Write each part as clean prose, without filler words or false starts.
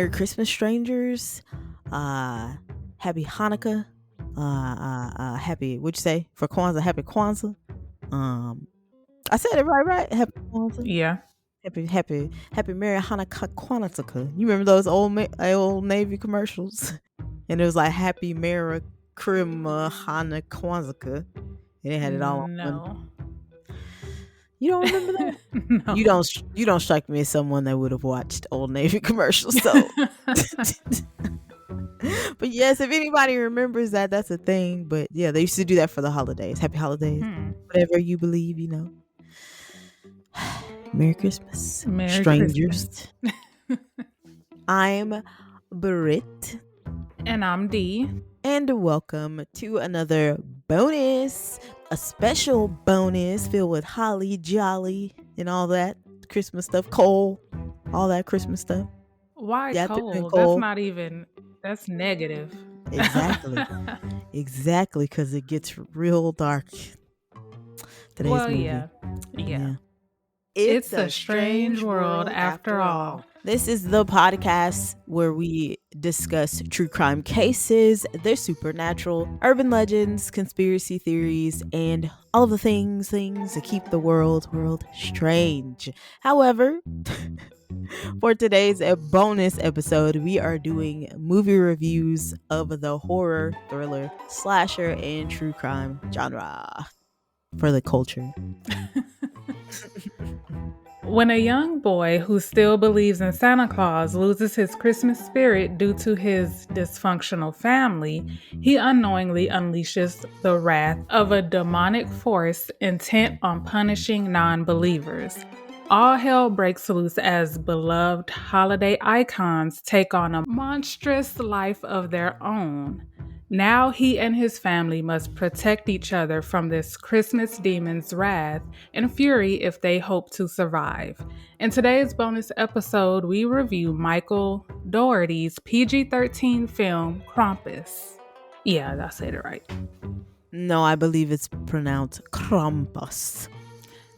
Merry Christmas, strangers. Happy Hanukkah. Happy, what'd you say? For Kwanzaa, happy Kwanzaa. I said it right? Happy Kwanzaa. Yeah. Happy Merry Hanukkah Kwanzaa. You remember those old Navy commercials? And it was like Happy Merry Hanukkah Kwanzaa. And they had it all on one. No. You don't remember that? No. You don't strike me as someone that would have watched Old Navy commercials. So, but yes, if anybody remembers that, that's a thing. But yeah, they used to do that for the holidays. Happy holidays, whatever you believe. Merry Christmas, Merry strangers. Christmas. I'm Britt, and I'm Dee, and welcome to another bonus. A special bonus filled with holly jolly and all that Christmas stuff. Coal, all that Christmas stuff. Why coal? That's not even, that's negative. Exactly, because it gets real dark. Today's movie. Yeah. It's a strange world after all. This is the podcast where we discuss true crime cases, their supernatural, urban legends, conspiracy theories, and all of the things that keep the world strange. However, for today's bonus episode, we are doing movie reviews of the horror, thriller, slasher, and true crime genre for the culture. When a young boy who still believes in Santa Claus loses his Christmas spirit due to his dysfunctional family, he unknowingly unleashes the wrath of a demonic force intent on punishing non-believers. All hell breaks loose as beloved holiday icons take on a monstrous life of their own. Now he and his family must protect each other from this Christmas demon's wrath and fury if they hope to survive. In today's bonus episode, we review Michael Dougherty's PG-13 film, Krampus. Yeah, I said it right. No, I believe it's pronounced Krampus.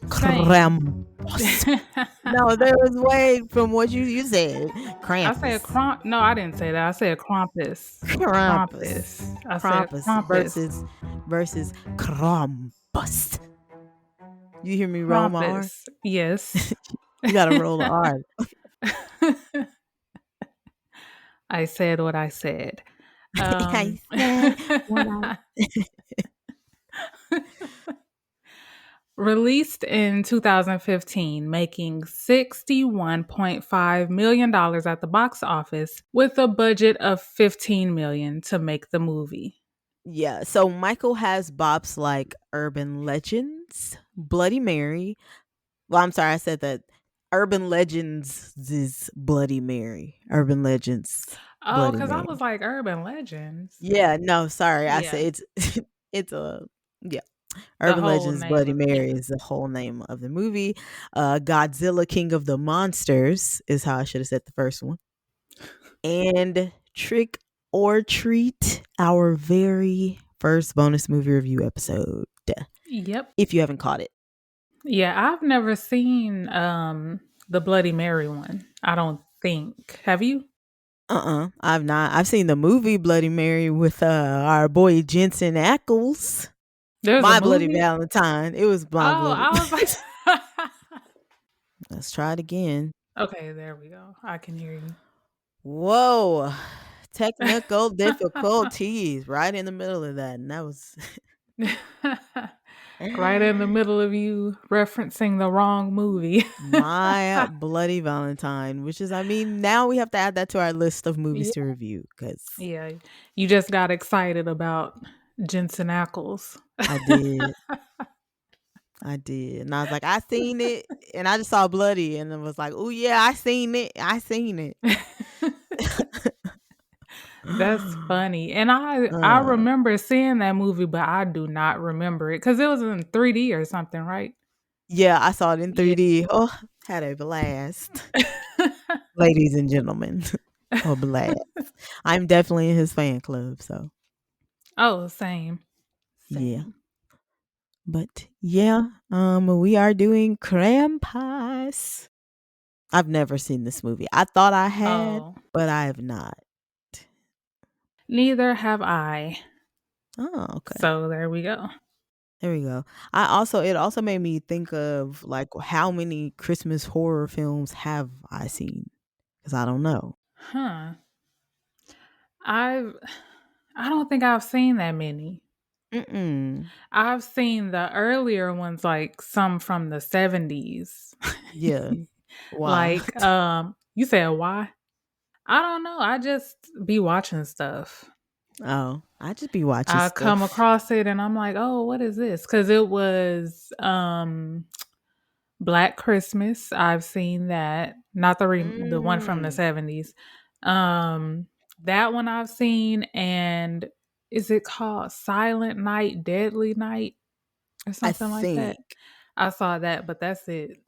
Krampus. No, there was way from what you said. Krampus. I said No, I didn't say that. I said Krampus. Krampus. I said Krampus versus Krampus. You hear me roll my R? Yes. You gotta roll the R. I said what I said. I said what I Released in 2015, making $61.5 million at the box office with a budget of $15 million to make the movie. Yeah, so Michael has bops like Urban Legends, Bloody Mary. Well, I'm sorry, I said that. Urban Legends is Bloody Mary. Urban Legends. Oh, because I was like Urban Legends. Yeah, no, sorry. I said it's Urban Legends Bloody Mary is the whole name of the movie. Godzilla King of the Monsters is how I should have said the first one. And Trick or Treat, our very first bonus movie review episode. Yep. If you haven't caught it. Yeah, I've never seen the Bloody Mary one. I don't think. Have you? I've not. I've seen the movie Bloody Mary with our boy Jensen Ackles. My Bloody Valentine. It was my Bloody. I was like, let's try it again. Okay, there we go. I can hear you. Whoa. Technical difficulties right in the middle of that. And that was right in the middle of you referencing the wrong movie. My Bloody Valentine, which is, now we have to add that to our list of movies to review. Yeah, you just got excited about Jensen Ackles. I did. And I was like, I seen it. And I just saw Bloody. And it was like, oh, yeah, I seen it. That's funny. And I remember seeing that movie, but I do not remember it because it was in 3D or something, right? Yeah, I saw it in 3D. Yeah. Oh, had a blast. Ladies and gentlemen, a blast. I'm definitely in his fan club, so. Oh, same. Yeah. But yeah, we are doing Krampus. I've never seen this movie. I thought I had, Oh, but I have not. neither have I. Oh, okay. So there we go. There we go. It also made me think of like how many Christmas horror films have I seen? Because I don't know. Huh. I've I don't think I've seen that many. Mm-mm. I've seen the earlier ones, like some from the 70s. Yeah. Why? Like, you said why? I don't know. I just be watching stuff. Oh, I just be watching I come stuff. across it and I'm like, oh, what is this? Because it was Black Christmas. I've seen that. Not the one from the Mm. 70s. Um, that one I've seen, and is it called Silent Night, Deadly Night, or I something like that? think I saw that, but that's it.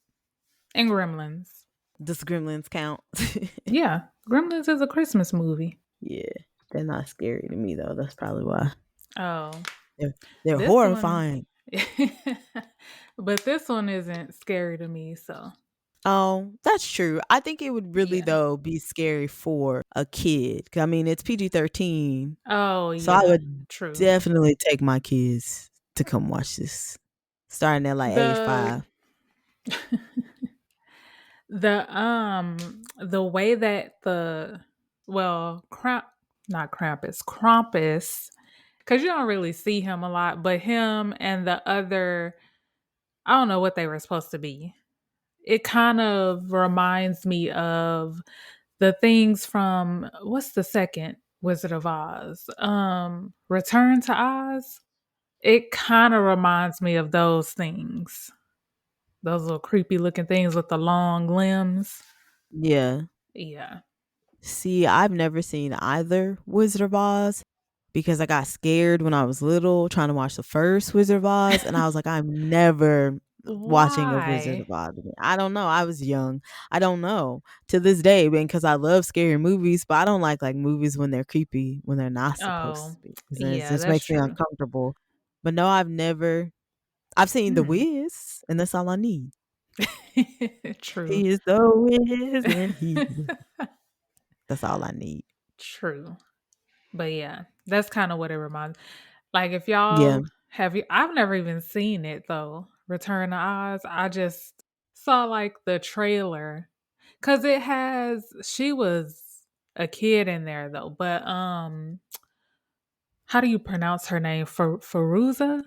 And Gremlins. does Gremlins count? Yeah, Gremlins is a Christmas movie. Yeah, they're not scary to me though. That's probably why. Oh, They're, they're this one, horrifying. but this one isn't scary to me. So Oh, that's true. I think it would really yeah. though be scary for a kid. I mean, it's PG-13, Oh so I yeah, would true. definitely take my kids to come watch this, starting at like age The 5. the way that not Krampus, because you don't really see him a lot, but him and the other, I don't know what they were supposed to be. It kind of reminds me of the things from, what's the second Wizard of Oz? Return to Oz. It kind of reminds me of those things. Those little creepy looking things with the long limbs. Yeah. Yeah. See, I've never seen either Wizard of Oz because I got scared when I was little trying to watch the first Wizard of Oz, and I was like, I'm never watching a Wizard Why? of Oz again. I don't know. I was young. I don't know to this day, because I love scary movies, but I don't like movies when they're creepy when they're not supposed Oh, to be, because it yeah, just that's makes me true. uncomfortable. But no, I've never. I've seen The Hmm. Wiz, and that's all I need. True. He is the Wiz, and he. That's all I need. True. But yeah, that's kind of what it reminds. Like if Yeah. y'all have you I've never even seen it though. Return to Oz. I just saw like the trailer cuz it has she was a kid in there though. But how do you pronounce her name? Faruza?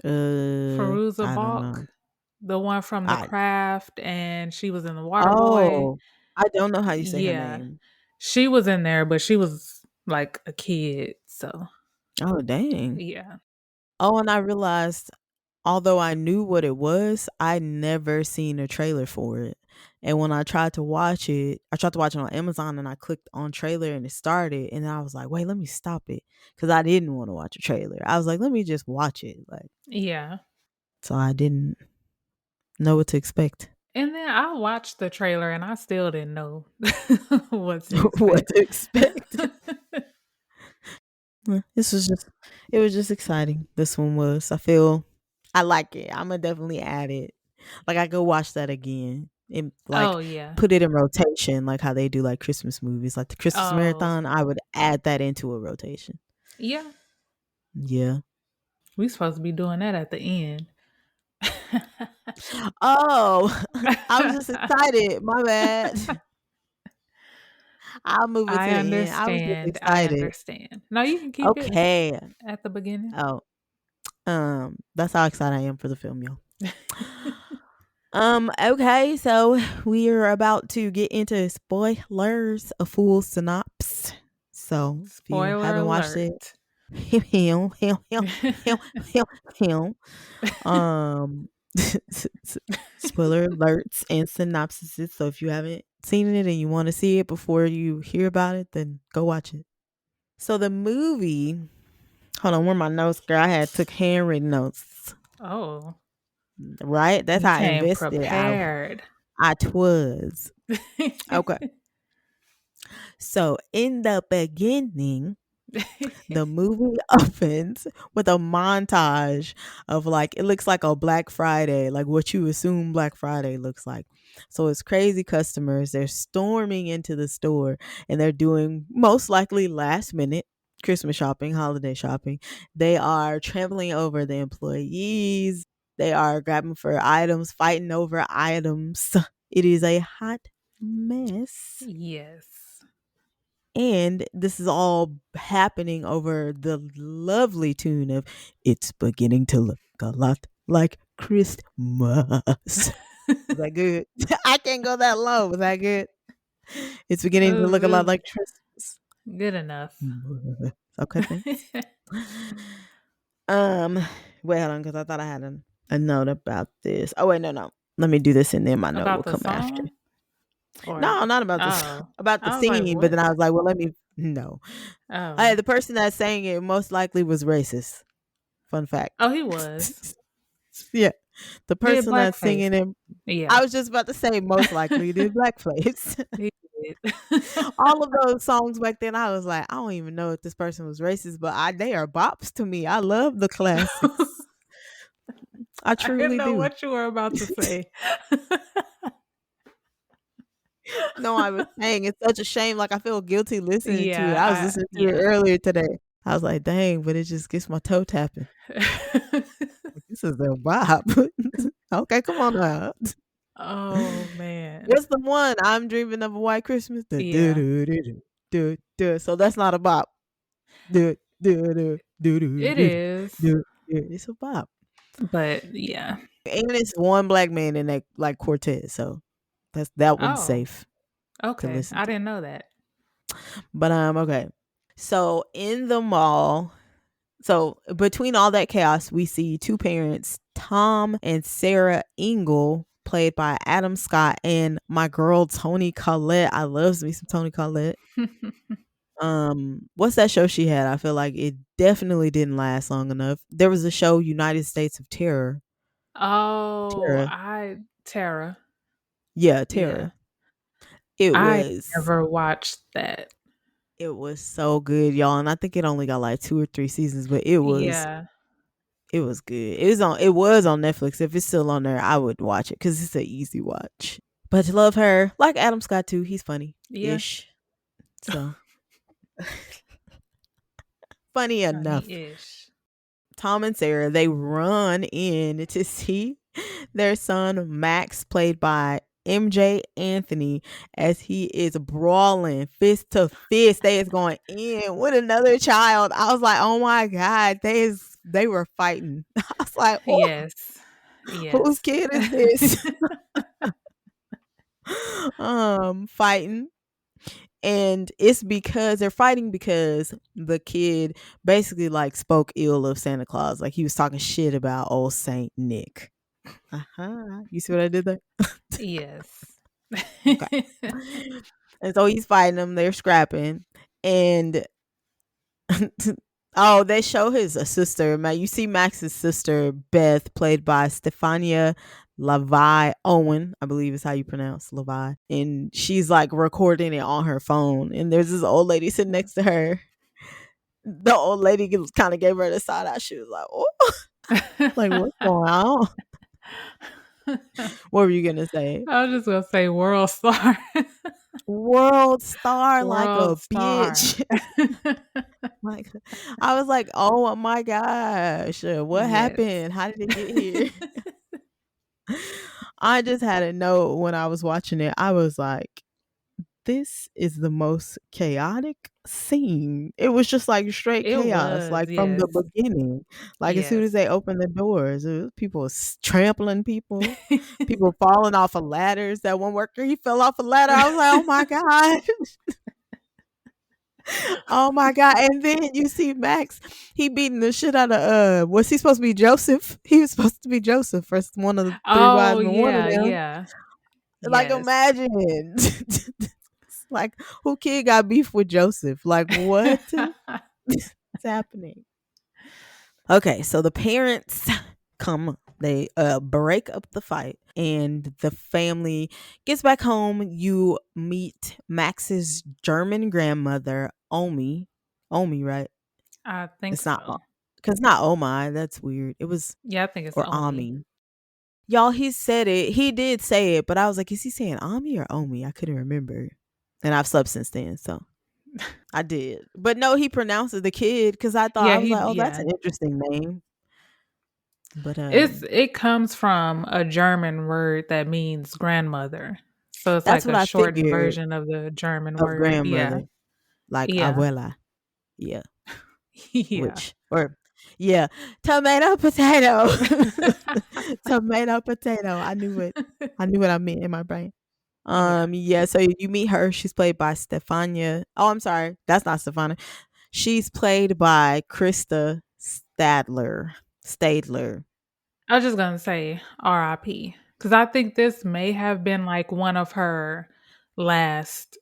Faruza I don't know. Balk? The one from The I Craft, and she was in The Waterboy. Oh, I don't know how you say her Yeah. name. She was in there, but she was like a kid, so Oh, dang. yeah. Oh, and I realized, although I knew what it was, I never seen a trailer for it. And when I tried to watch it on Amazon, and I clicked on trailer and it started, and then I was like, "Wait, let me stop it," because I didn't want to watch a trailer. I was like, "Let me just watch it," like, Yeah. so I didn't know what to expect. And then I watched the trailer and I still didn't know what to What expect. to expect. This was just it was just exciting. This one was. I like it. I'ma definitely add it. Like I go watch that again and like Oh yeah. put it in rotation, like how they do like Christmas movies, like the Christmas Oh marathon. I would add that into a rotation. yeah. Yeah. We supposed to be doing that at the end. Oh, I was just excited. My bad. I'll move it to I the end. I was just understand. I excited. understand. No, you can keep it Okay. at the beginning. Oh, that's how excited I am for the film, y'all. Okay, so we are about to get into spoilers, a full synopsis. So if you Spoiler haven't watched it, alert. him, him, him, him, him, him. Um, spoiler alerts and synopsises. So if you haven't seen it and you want to see it before you hear about it, then go watch it. So the movie, hold on, where are my notes, girl? I had took handwritten notes. Oh, Right? That's you how came invested prepared. I was. Okay. So in the beginning, The movie opens with a montage of like, it looks like a Black Friday, like what you assume Black Friday looks like. So it's crazy customers. They're storming into the store and they're doing most likely last minute Christmas shopping, holiday shopping. They are trampling over the employees. They are grabbing for items, fighting over items. It is a hot mess. Yes. And this is all happening over the lovely tune of It's Beginning to Look a Lot Like Christmas. Was that good? I can't go that low. Was that good? It's beginning to look a lot It like Christmas. good enough. Okay, thanks. Um, wait, hold on, because I thought I had a note about this. Oh wait, no. Let me do this and then my note will About the come after. song? Or No, not about this. oh. About the I was like, scene, but what? then I was like, well, let me no. Oh. The person that sang it most likely was racist. Fun fact. Oh, he was. Yeah. The He did person that's blackface. singing it, Yeah. I was just about to say most likely did blackface. He did. All of those songs back then, I was like, I don't even know if this person was racist, but they are bops to me. I love the classics. I I didn't truly know do. what you were about to say. No, I was saying it's such a shame. Like I feel guilty listening to it. I was Yeah, listening to it yeah. earlier today. I was like, dang, but it just gets my toe tapping. Like, this is a bop. Okay, come on now. Oh man. What's the one? I'm dreaming of a white Christmas. Du- du- Yeah. du- du- du- du- du. So that's not a bop. Du- du- du- du- du- It du- is. du- du. It's a bop. But yeah. And it's one black man in that like quartet. So that one's Oh, safe to okay. listen I to. didn't know that. But okay. So in the mall, so between all that chaos, we see two parents, Tom and Sarah Engel, played by Adam Scott, and my girl Toni Collette. I loves me some Toni Collette. What's that show she had? I feel like it definitely didn't last long enough. There was a show, United States of Terror. Oh, Terror. Tara. Yeah, Yeah. Terror. It I was never watched that. it was so good, y'all. And I think it only got like 2 or 3 seasons, but Yeah. it was good. It was on Netflix. If it's still on there, I would watch it because it's an easy watch. But love her. Like Adam Scott too. He's funny Yeah. ish. So funny enough. Funny-ish. Tom and Sarah, they run in to see their son Max, played by MJ Anthony, as he is brawling fist to fist. They is going in with another child. I was like, oh my God, they were fighting. I was like, oh, Yes. whose Yes. kid is this? Fighting. And it's because they're fighting because the kid basically like spoke ill of Santa Claus. Like he was talking shit about old Saint Nick. You see what I did there? Yes. Okay. And so he's fighting them. They're scrapping. And oh, they show his sister. You see Max's sister, Beth, played by Stefania Levi Owen, I believe is how you pronounce Levi. And she's like recording it on her phone. And there's this old lady sitting next to her. The old lady kind of gave her the side eye. She was like, oh, like, what's going on? What were you going to say? I was just gonna say world star. World star like a World star. bitch. Like, I was like, oh my gosh, what Yes. happened? How did it get here? I just had a note when I was watching it. I was like, this is the most chaotic scene. It was just like straight It chaos, was, like from the yes. beginning. Like as soon as Yes. they opened the doors, it was people trampling people, people falling off of ladders. That one worker, he fell off a ladder. I was like, oh my God. Oh my God. And then you see Max, he beating the shit out of was he supposed to be Joseph? He was supposed to be Joseph, first one of the three wise Oh, men, one of yeah, them. yeah. Like Yes. imagine. It's like who kid got beef with Joseph? Like what is happening? Okay, so the parents come, they break up the fight and the family gets back home. You meet Max's German grandmother, Omi. Omi, right? I think It's not so. because not Oh My. That's weird. It was Yeah, I think it's or Omi. Ami. Y'all, he said it. He did say it, but I was like, is he saying Ami or Omi? I couldn't remember. And I've slept since then, so I did. But no, he pronounces the kid because I thought Yeah, I was he like, oh, that's yeah. an interesting name. But It comes from a German word that means grandmother. So it's that's like what a I shortened figured version of the German of word. grandmother, Yeah. like Yeah. abuela. Yeah, Yeah. which or yeah, tomato potato, tomato potato. I knew it. I knew what I meant in my brain. Yeah. Yeah. So you meet her. She's played by Stefania. Oh, I'm sorry, that's not Stefania. She's played by Krista Stadler. I was just gonna say RIP. Because I think this may have been like one of her last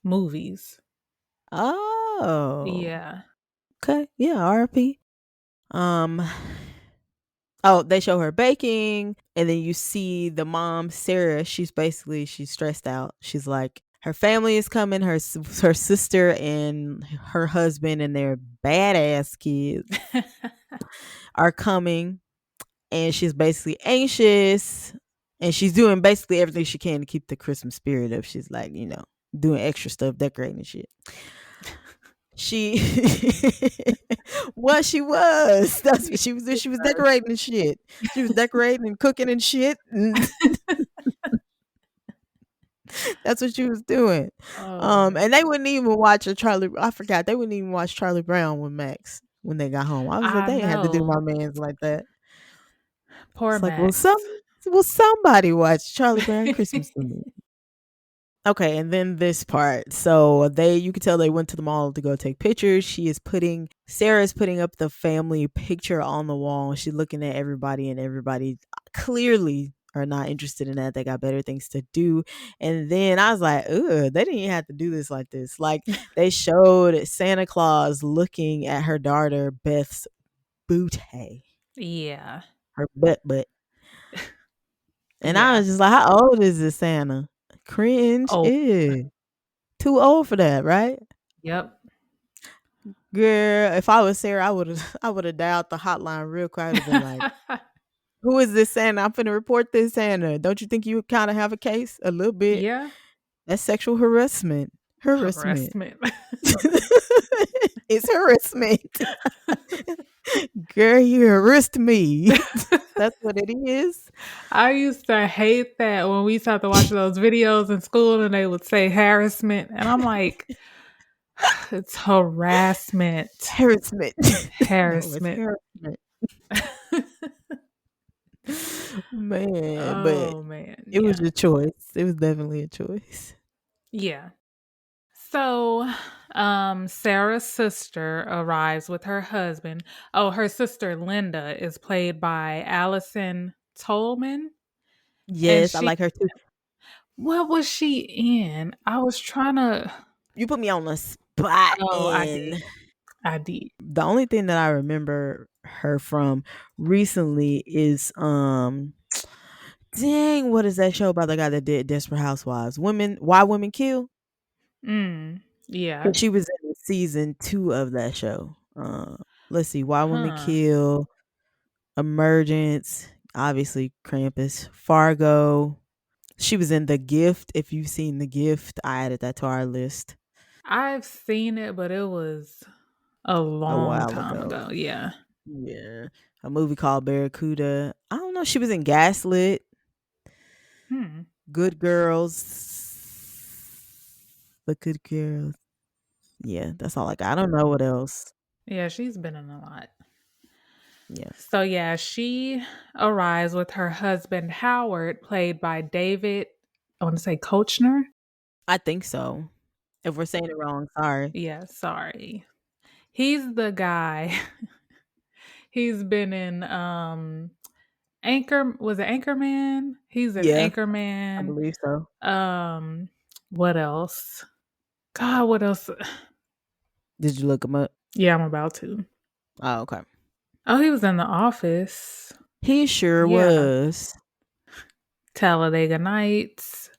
movies. Oh, Yeah. okay. Yeah, RP. Um, oh, they show her baking, and then you see the mom, Sarah. She's stressed out. She's like, her family is coming. Her sister and her husband and their badass kids are coming, and she's basically anxious, and she's doing basically everything she can to keep the Christmas spirit up. She's like, doing extra stuff, decorating and shit. She what she was. That's what she was doing. She was decorating and shit. She was decorating and cooking and shit. And that's what she was doing. Oh And they man. wouldn't even watch a Charlie. I forgot they wouldn't even watch Charlie Brown with Max when they got home. I was like, I they ain't had to do my know. man's like that. Poor It's like, Max. will somebody watch Charlie Brown Christmas with me? Okay, and then this part. So you could tell they went to the mall to go take pictures. Sarah's putting up the family picture on the wall. She's looking at everybody, and everybody clearly are not interested in that. They got better things to do. And then I was like, ugh, they didn't even have to do this like this. Like they showed Santa Claus looking at her daughter Beth's booty, Yeah. her butt. And I Yeah. was just like, how old is this Santa? Cringe. Oh. Ew. Too old for that, right? Yep. Girl, if I was Sarah, I would have dialed the hotline real quick. I would have been like, "Who is this Santa? I'm finna report this Santa. Don't you think you kind of have a case? A little bit. Yeah. That's sexual harassment. Harassment. Harassment. It's harassment. Girl, you harassed me. That's what it is. I used to hate that when we used to have to watch those videos in school and they would say harassment. And I'm like, it's harassment. Harassment. No, it's Harassment. harassment. Man, but Oh man. it was Yeah. a choice. It was definitely a choice. Yeah. So, Sarah's sister arrives with her husband. Oh, her sister Linda is played by Allison Tolman. And Yes, I she, like her too. what was she in? I was trying to, You put me on the spot, oh, I and did. I did. the only thing that I remember her from recently is dang, what is that show about the guy that did Desperate Housewives? Why Women Kill? Mm, yeah. 'Cause she was in season 2 of that show. Let's see, Why Women Huh. Kill, Emergence, obviously Krampus, Fargo. She was in The Gift. If you've seen The Gift, I added that to our list I've seen it, but it was a a long while time ago. ago. Yeah. Yeah. A movie called Barracuda. I don't know. She was in Gaslit, Hmm. Good Girls. The Good Girls. Yeah, that's all I got. I don't know what else. Yeah, she's been in a lot. Yeah. So yeah, she arrives with her husband Howard, played by David. I want to say Kochner. I think so. If we're saying it wrong, sorry. Yeah, sorry. He's the guy. He's been in Anchor. Was it Anchorman? He's in Yeah, I Anchorman. believe so. Um, what else? God, what else? Did you look him up? Yeah, I'm about to. Oh, okay. Oh, he was in The Office. He sure Yeah, was. Talladega Nights.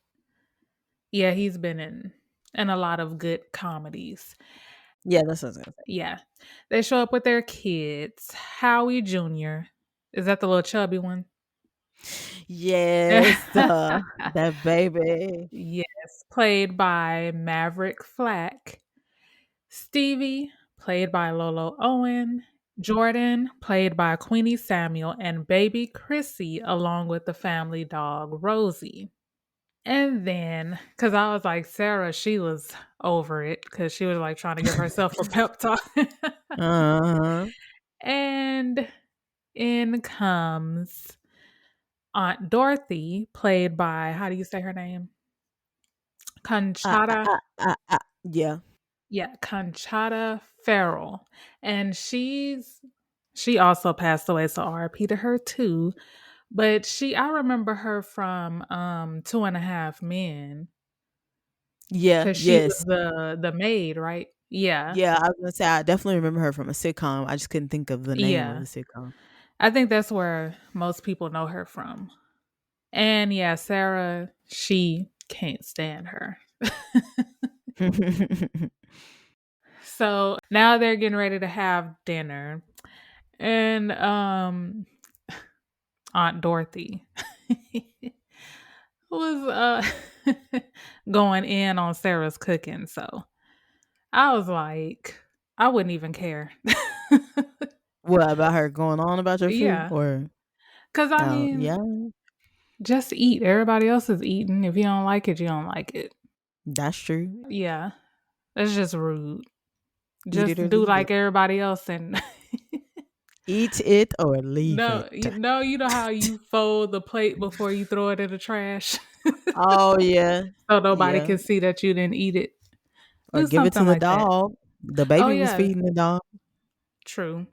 Yeah, he's been in a lot of good comedies. Yeah, that's what I was gonna say. Yeah. They show up with their kids. Howie Jr. Is that the little chubby one? Yes, that baby. Yes, played by Maverick Flack. Stevie, played by Lolo Owen. Jordan, played by Queenie Samuel, and baby Chrissy, along with the family dog Rosie. And then, because I was like, Sarah, she was over it because she was like trying to give herself a pep talk. Uh-huh. And in comes Aunt Dorothy, played by, how do you say her name? Uh, uh, Conchata. uh, yeah. Yeah, Conchata Farrell. And she also passed away, so RIP to her too. But I remember her from 2.5 Men. Yeah, Cause she was yes. the maid, right? Yeah. Yeah, I was gonna say I definitely remember her from a sitcom. I just couldn't think of the name of Yeah. the sitcom. I think that's where most people know her from. And yeah, Sarah, she can't stand her. So now they're getting ready to have dinner. And Aunt Dorothy was going in on Sarah's cooking. So I was like, I wouldn't even care. What about her going on about your food Yeah. or Cause I oh, mean, yeah, just eat. Everybody else is eating. If you don't like it, you don't like it. that's true. Yeah. That's just rude. Eat it Just or do leave it. like everybody else and Eat it or leave no, it. you know how you fold the plate before you throw it in the trash? Oh, yeah. So nobody Yeah. can see that you didn't eat it. Or Do give it to something the like that. dog. The Oh baby was yeah, feeding the dog. true.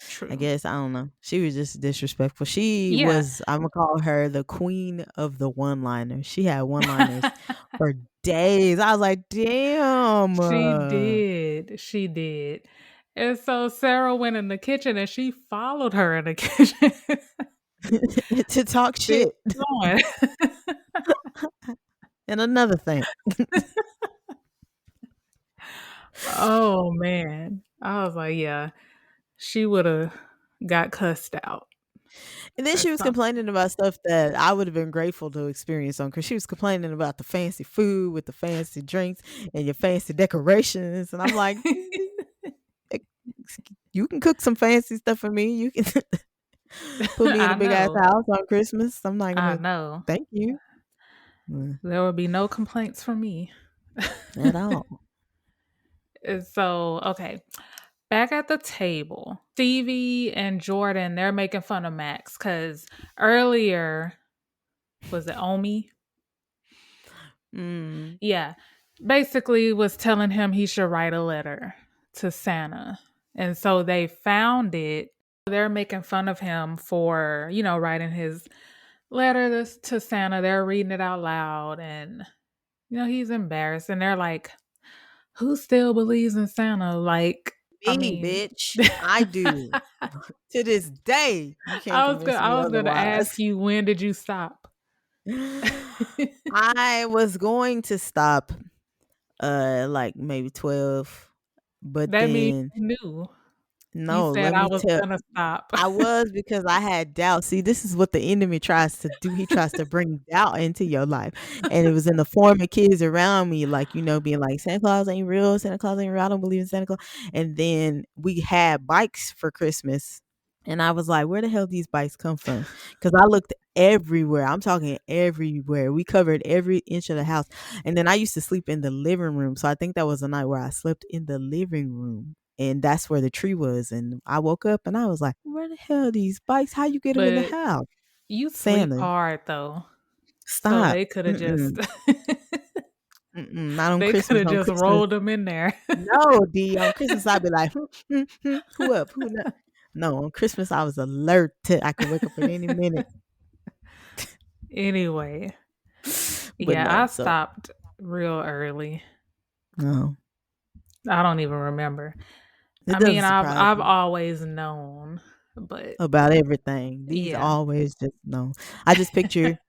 I True. guess, I don't know. She was just disrespectful. She Yeah. was Imma call her the queen of the one-liners. She had one-liners for days. I was like, "Damn." She did. She did. And so Sarah went in the kitchen and she followed her in the kitchen. To talk Still shit. going. And another thing. Oh man. I was like, yeah, she would have got cussed out And then or she was something. complaining about stuff that I would have been grateful to experience on because she was complaining about the fancy food with the fancy drinks and your fancy decorations. And I'm like, "Eh, you can cook some fancy stuff for me. You can put me in a I big ass know. house on Christmas. I'm not I gonna know. thank you There would be no complaints from me. at all." And so, okay. Back at the table, Stevie and Jordan, they're making fun of Max because earlier, was it Omi? Mm. Yeah. Basically was telling him he should write a letter to Santa. And so they found it. They're making fun of him for, writing his letter to Santa. They're reading it out loud and he's embarrassed and they're like, "Who still believes in Santa?" Like, I Me, mean, bitch. I do. To this day, you can't convince I me was gonna ask otherwise. you, when did you stop? I was going to stop like maybe 12, but That means then you knew. You no, said let I me was tell gonna stop. I was because I had doubt. See, this is what the enemy tries to do. He tries to bring doubt into your life. And it was in the form of kids around me, like, being like, Santa Claus ain't real, Santa Claus ain't real, I don't believe in Santa Claus. And then we had bikes for Christmas. And I was like, where the hell these bikes come from? Because I looked everywhere. I'm talking everywhere. We covered every inch of the house. And then I used to sleep in the living room. So I think that was a night where I slept in the living room. And that's where the tree was. And I woke up and I was like, where the hell are these bikes? How you get them in the But house? you sleep Santa, hard though. So stop. they could have just Mm-mm. Mm-mm. Not on they could Christmas. have On just Christmas. rolled them in there. No, D. On Christmas, I'd be like, who up? Who not? No, on Christmas, I was alert. I could wake up at any minute. Anyway, But yeah, no, I so stopped real early. no, I don't even remember. it I mean, doesn't surprise I've me always known, but about everything. These yeah. always just no. I just picture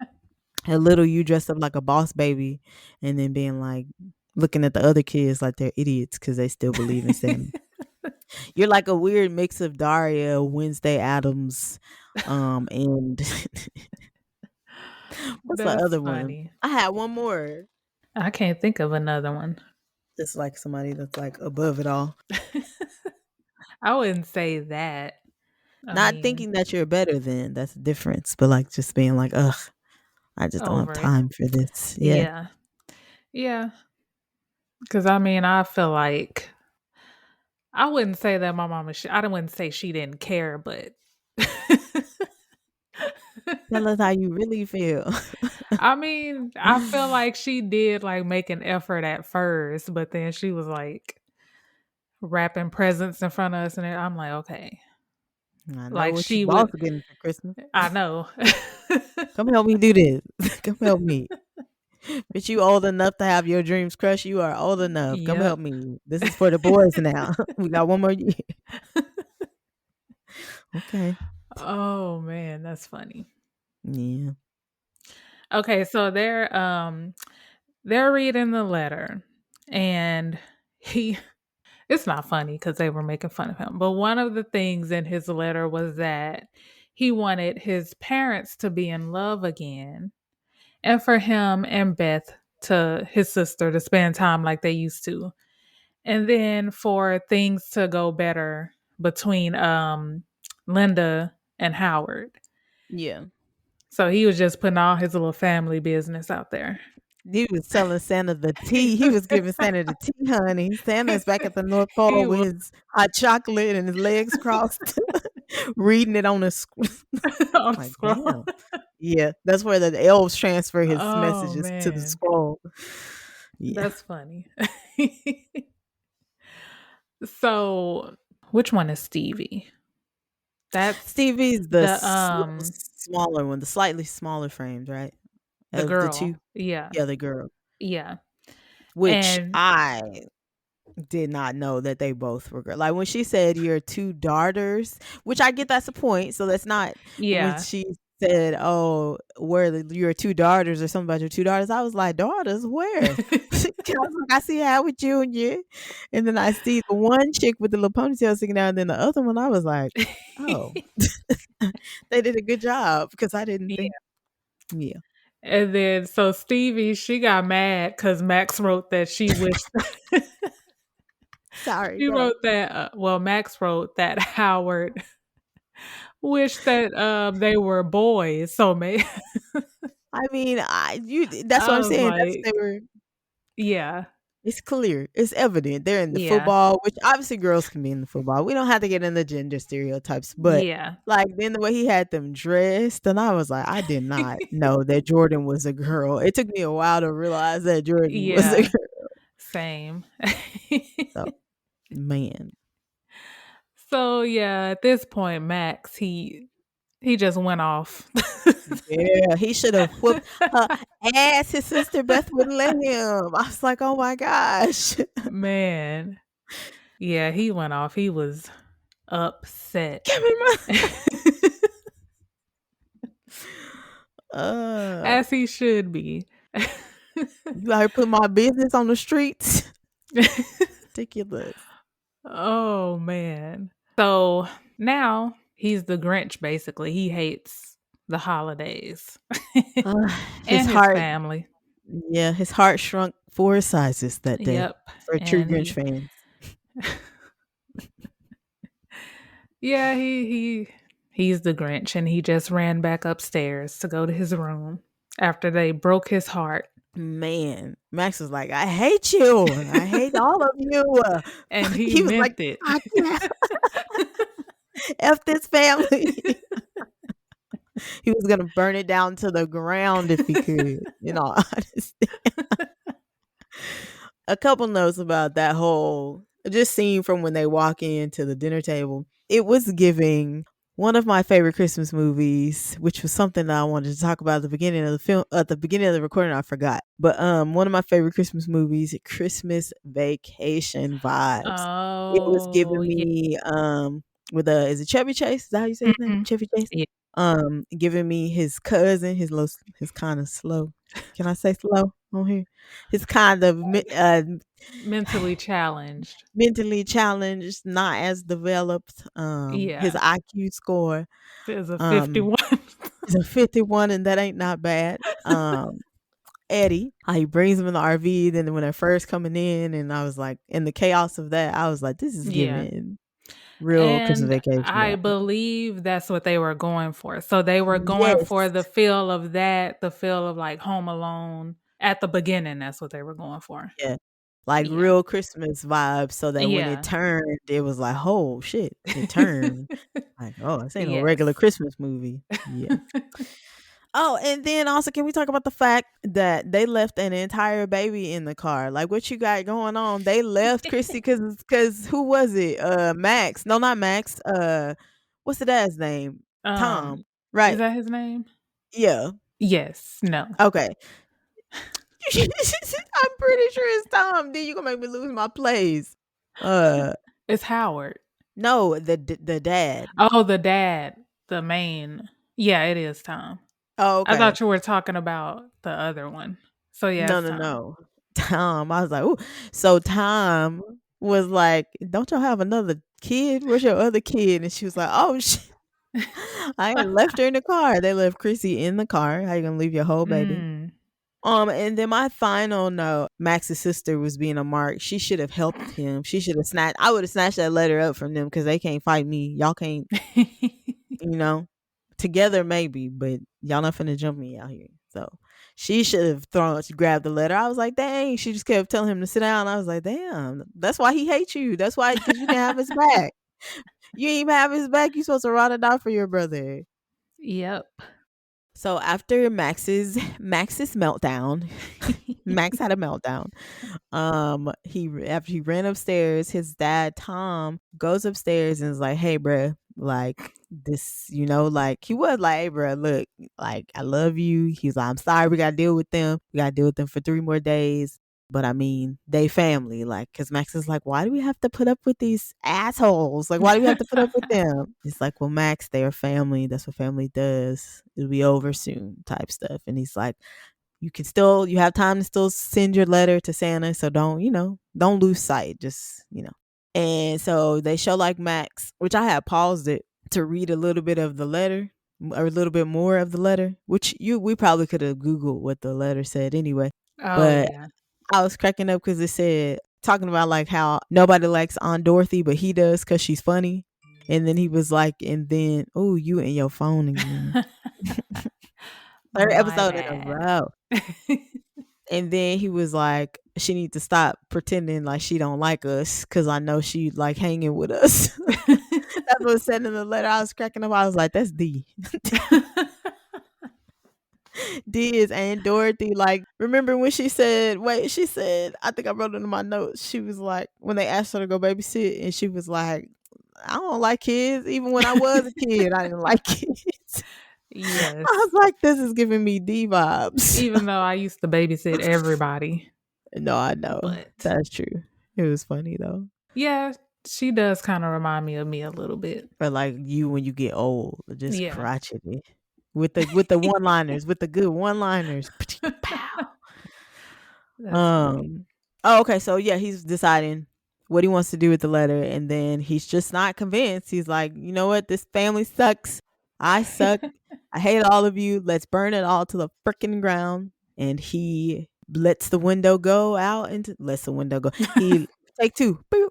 a little you dressed up like a boss baby, and then being like, looking at the other kids like they're idiots because they still believe in Santa. You're like a weird mix of Daria, Wednesday Adams, and what's the That's other one? funny. I had one more. I can't think of another one. Just like somebody that's like above it all. I wouldn't say that. I Not mean, thinking that you're better than, that's the difference. But like just being like, ugh, I just don't have over it. time for this. Yeah. Yeah. Yeah. Because I mean, I feel like I wouldn't say that my mama, I wouldn't say she didn't care, but Tell us how you really feel. I mean, I feel like she did like make an effort at first, but then she was like wrapping presents in front of us, and I'm like, okay, I know like what you she boss would. getting for Christmas. I know. Come help me do this. Come help me. Bitch, you old enough to have your dreams crushed. You are old enough. Come help Yep. me. This is for the boys now. We got one more year. Okay. Oh man, that's funny. Yeah. Okay, so they're reading the letter, and he it's not funny because they were making fun of him. But one of the things in his letter was that he wanted his parents to be in love again, and for him and Beth, to his sister, to spend time like they used to. And then for things to go better between Linda and Howard. Yeah. So he was just putting all his little family business out there. He was telling Santa the tea. He he was giving Santa the tea, honey. Santa's back at the North Pole with was his hot chocolate and his legs crossed, reading it on a on a like, scroll. damn. Yeah, that's where the elves transfer his Oh messages to the man, scroll. Yeah. that's funny. So, which one is Stevie? That's Stevie's the the smaller one, the slightly smaller frames, right? the Of the girl. two. Yeah. Yeah, the girl. Yeah. Which And I did not know that they both were girl. Like when she said your two daughters, which I get that's the point. So that's not when yeah. she said, "Oh, where your two daughters or something about your two daughters." I was like, "Daughters, where?" 'Cause I was like, I see Howard Jr. And then I see the one chick with the little ponytail sticking out, and then the other one. I was like, "Oh, they did a good job," because I didn't think. Yeah. Yeah, And then so Stevie, she got mad because Max wrote that she wished sorry, she go. wrote that well, Max wrote that Howard wished that they were boys. So may I mean, That's what I I'm was saying. That's they like, were. yeah, It's clear. It's evident. They're in the yeah, football, which obviously girls can be in the football. We don't have to get into gender stereotypes, but yeah. like then the way he had them dressed, and I was like, I did not know that Jordan was a girl. It took me a while to realize that Jordan was a Yeah, girl. same. So, man. So yeah, at this point, Max he just went off. Yeah, he should have whooped her ass. His sister Beth wouldn't let him. I was like, oh my gosh. Man, yeah, he went off. He was upset. Give me my As he should be. you out here put my business on the streets. Ridiculous. Oh man. So now he's the Grinch basically. He hates the holidays Uh, his and his heart, family. yeah, his heart shrunk 4 sizes that day Yep. for true And Grinch fans. yeah, he's the Grinch and he just ran back upstairs to go to his room after they broke his heart. Man, Max was like, "I hate you. I hate all of you." And he He was like, meant it. "Fuck yeah, f this family." He was gonna burn it down to the ground if he could. In all honesty, a couple notes about that whole just scene from when they walk into the dinner table. It was giving one of my favorite Christmas movies, which was something that I wanted to talk about at the beginning of the film, at the beginning of the recording. I forgot, but one of my favorite Christmas movies, Christmas Vacation vibes. It was Oh, giving yeah. me with is it Chevy Chase? Is that how you say his name? Mhm. Chevy Chase. Yeah. Giving me his cousin, his kind of slow. Can I say slow? on here. He's kind of Mentally challenged. mentally challenged, not as developed. His Yeah. IQ score There's a um 51. is a 51, and that ain't not bad. Eddie, how he brings him in the RV, then when they're first coming in, and I was like, in the chaos of that, I was like, this is Yeah. giving real Christmas And Vacation I vibes. believe that's what they were going for. So they were going for Yes. the feel of that, the feel of like Home Alone at the beginning. That's what they were going for. Yeah. Like Yeah. real Christmas vibes so that when it Yeah. turned, it was like, "Oh, shit." It turned. Like, "Oh, this ain't no regular Yes. Christmas movie." Yeah. Oh, and then also, can we talk about the fact that they left an entire baby in the car? Like, what you got going on? They left Chrissy because who was it? Max. No, not Max. What's the dad's name? Tom. Is Right. that his name? Yeah. Yes. No. Okay. I'm pretty sure it's Tom. Then you gonna make me lose my place. Uh, It's Howard. no, the dad. Oh, the dad, the main. Yeah, it is Tom. Oh, I okay. thought you were talking about the other one. So yeah, No, it's no, Tom. no. Tom. I was like, ooh. So Tom was like, "Don't y'all have another kid? Where's your other kid?" And she was like, "Oh shit, I had left her in the car." They left Chrissy in the car. How you gonna leave your whole baby? Mm. And then my final note, Max's sister was being a mark. She should have helped him. She should have snatched. I would have snatched that letter up from them because they can't fight me. Y'all can't, you know, together maybe, but y'all not finna jump me out here. So she should have grabbed the letter. I was like, dang. She just kept telling him to sit down. I was like, damn. That's why he hates you. That's why, because you didn't have his back. You ain't even have his back. You supposed to ride or die for your brother. Yep. So after Max's meltdown, Max had a meltdown. He after he ran upstairs, his dad Tom goes upstairs and is like, "Hey, bruh, like this, like he was like, hey, bruh, look, like I love you." He's like, "I'm sorry, we gotta deal with them. We gotta deal with them for 3 more days." But I mean, they family, like, because Max is like, why do we have to put up with these assholes? Like, why do we have to put up with them? It's like, well, Max, they're family. That's what family does. It'll be over soon, type stuff. And he's like, you have time to still send your letter to Santa. So don't lose sight. Just. And so they show like Max, which I had paused it to read a little bit of the letter or a little bit more of the letter, which we probably could have Googled what the letter said anyway. Oh But yeah. I was cracking up because it said, talking about like how nobody likes Aunt Dorothy, but he does because she's funny. And then he was like, and then, oh, you and your phone again. Third My episode in a bad. row. And then he was like, she need to stop pretending like she don't like us because I know she like hanging with us. That's what it said in the letter. I was cracking up. I was like, that's D. D is Aunt Dorothy. Like, remember when she said, I think I wrote it in my notes. She was like, when they asked her to go babysit, and she was like, I don't like kids. Even when I was a kid, I didn't like kids. I Yes. was like, this is giving me D vibes. Even though I used to babysit everybody. No, I know. But That's true. It was funny though. yeah, she does kind of remind me of me a little bit. Or like you when you get old, just Yeah. crotchety. With the one liners, with the good one liners. Pow. That's funny. Oh, okay. So yeah, he's deciding what he wants to do with the letter, and then he's just not convinced. He's like, you know what? This family sucks. I suck. I hate all of you. Let's burn it all to the freaking ground. And he lets the window go out into lets the window go. He take two. Boop.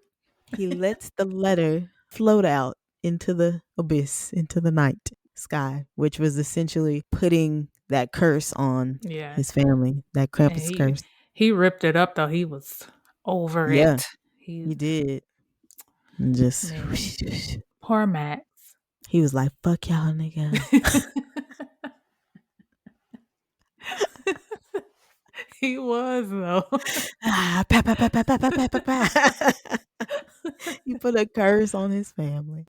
He lets the letter float out into the abyss, into the night sky, which was essentially putting that curse on Yeah. his family, that And Krampus he curse. he ripped it up though. He was over Yeah, it. he He did. And just man. Poor Max. he was like, "Fuck y'all, nigga." He was though. Pa, pa, pa, pa, pa, pa, pa, pa, pa. He put a curse on his family.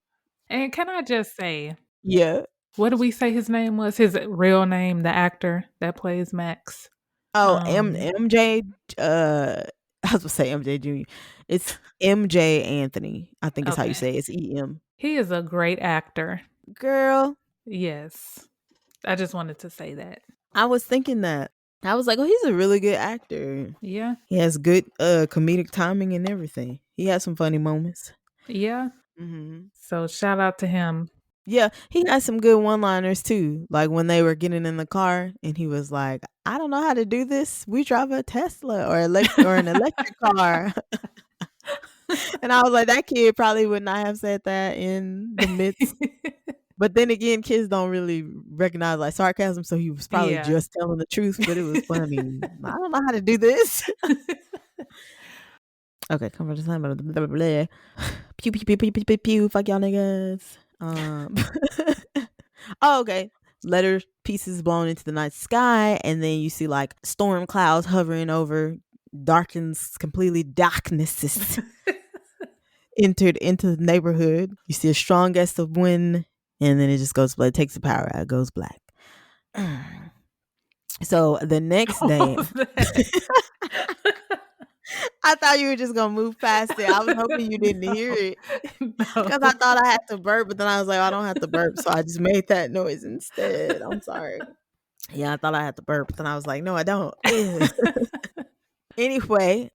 And can I just say, Yeah. what did we say his name was? His real name, the actor that plays Max. Oh, Um, MJ. I was gonna say MJ Jr. It's MJ Anthony. I think is how you okay. say it. It's EM. He is a great actor. Girl, Yes. I just wanted to say that. I was thinking that. I was like, oh, he's a really good actor. Yeah. He has good comedic timing and everything. He has some funny moments. Yeah. Hmm. So shout out to him. Yeah, he had some good one-liners too. Like when they were getting in the car and he was like, "I don't know how to do this. We drive a Tesla or an electric car." And I was like, that kid probably would not have said that in the midst. But then again, kids don't really recognize like sarcasm, so he was probably Yeah. just telling the truth, but it was funny. I don't know how to do this. Okay, come from the time. Blah, blah, blah, blah. Pew pew pew pew pew pew pew. Fuck y'all niggas. Oh, okay. Letter pieces blown into the night sky, and then you see like storm clouds hovering over, darkens completely darknesses entered into the neighborhood. You see a strong gust of wind, and then it just goes black. It takes the power out. It goes black. So the next What day, was that? I thought you were just gonna move past it. I was hoping you didn't hear it because I No. thought I had to burp, but then I was like, I don't have to burp, so I just made that noise instead. I'm sorry. Yeah, I thought I had to burp, but then I was like, no, I don't. Ew. Anyway,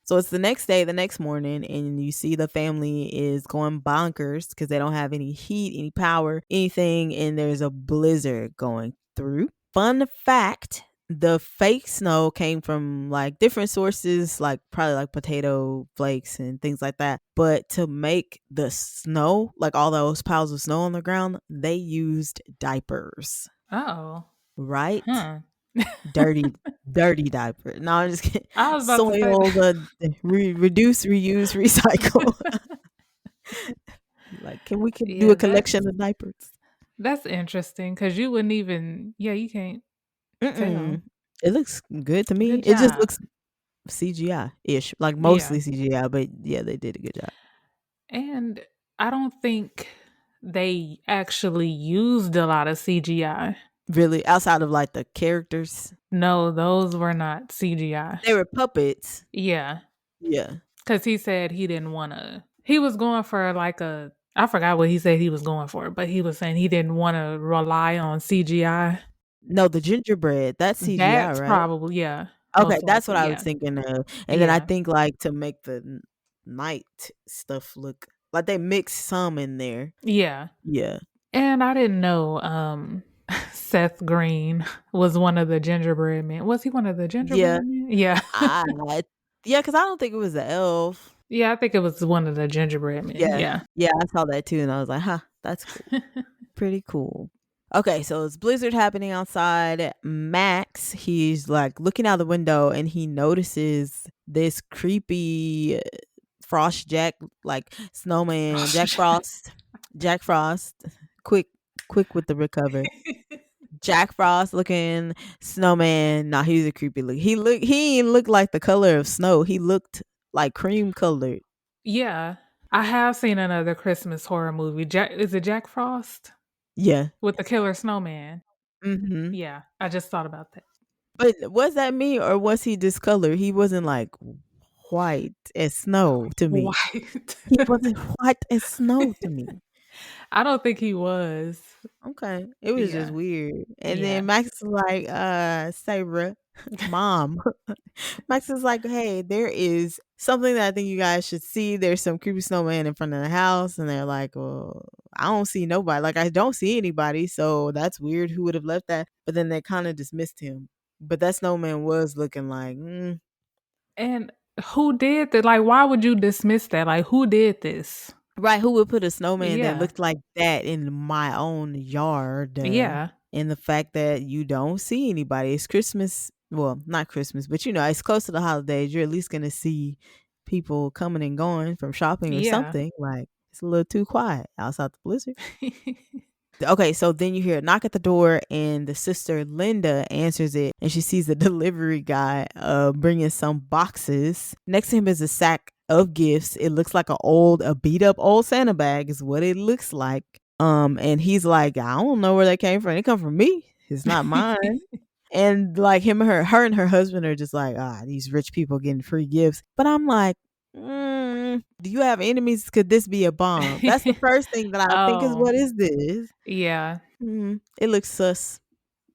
so it's the next day, the next morning, and you see the family is going bonkers because they don't have any heat, any power, anything, and there's a blizzard going through. Fun fact, the fake snow came from like different sources, like probably like potato flakes and things like that. But to make the snow, like all those piles of snow on the ground, they used diapers, Oh. right? Huh. Dirty, dirty diaper. No, I'm just kidding. I was about to say Soil, reduce, reuse, recycle. Like, we could do yeah, a collection of diapers? that's interesting because you wouldn't even you can't tell. Mm-mm. It looks good to me. Good It just job. looks CGI ish, like Yeah. mostly CGI, but yeah, they did a good job. And I don't think they actually used a lot of CGI. Really, outside of like the characters, No, those were not CGI. they were puppets. Yeah. Yeah. Because he said he didn't want to. He was going for like a. I forgot what he said he was going for, but he was saying he didn't want to rely on CGI. No, the gingerbread, that's CGI, That's right? probably, yeah. Okay, Most that's what likely, I was yeah. thinking of. And then I Yeah. think like to make the night stuff look like they mix some in there. Yeah. Yeah. And I didn't know Seth Green was one of the gingerbread men. Was he one of the Yeah. gingerbread men? Yeah. I yeah, because I don't think it was an elf. Yeah, I think it was one of the gingerbread men. Yeah. Yeah. Yeah, I saw that too, and I was like, huh, that's cool. Pretty cool. Okay, so it's blizzard happening outside. Max, he's like looking out the window and he notices this creepy Frost Jack, like snowman, Jack Frost. Jack Frost. Quick, quick with the recover. Jack Frost looking snowman. Nah, he was a creepy look. He ain't looked like the color of snow. He looked like cream colored. Yeah. I have seen another Christmas horror movie. Is it Jack Frost Yeah. with the killer snowman? Mm-hmm. Yeah, I just thought about that. But was that me or was he discolored? He wasn't like white as snow to me. White. He wasn't white as snow to me. I don't think he was. Okay. It was just Yeah. weird. And Yeah. then Max is like, Sarah, mom. Max is like, hey, there is something that I think you guys should see. There's some creepy snowman in front of the house. And they're like, well, I don't see nobody. Like, I don't see anybody. So that's weird. Who would have left that? But then they kind of dismissed him. But that snowman was looking like, And who did that? Like, why would you dismiss that? Like, who did this? right, who would put a snowman that Yeah. looked like that in my own yard? Yeah. And the fact that you don't see anybody. It's Christmas. Well, not Christmas, but it's close to the holidays. You're at least going to see people coming and going from shopping or Yeah. something. Like, it's a little too quiet outside the blizzard. Okay, so then you hear a knock at the door, and the sister Linda answers it, and she sees the delivery guy bringing some boxes. Next to him is a sack of gifts. It looks like a beat up old Santa bag is what it looks like. And he's like, I don't know where they came from. They come from me. It's not mine. And like her and her husband are just like, these rich people getting free gifts. But I'm like, do you have enemies? Could this be a bomb? That's the first thing that I think is, Oh, what is this? yeah. It looks sus.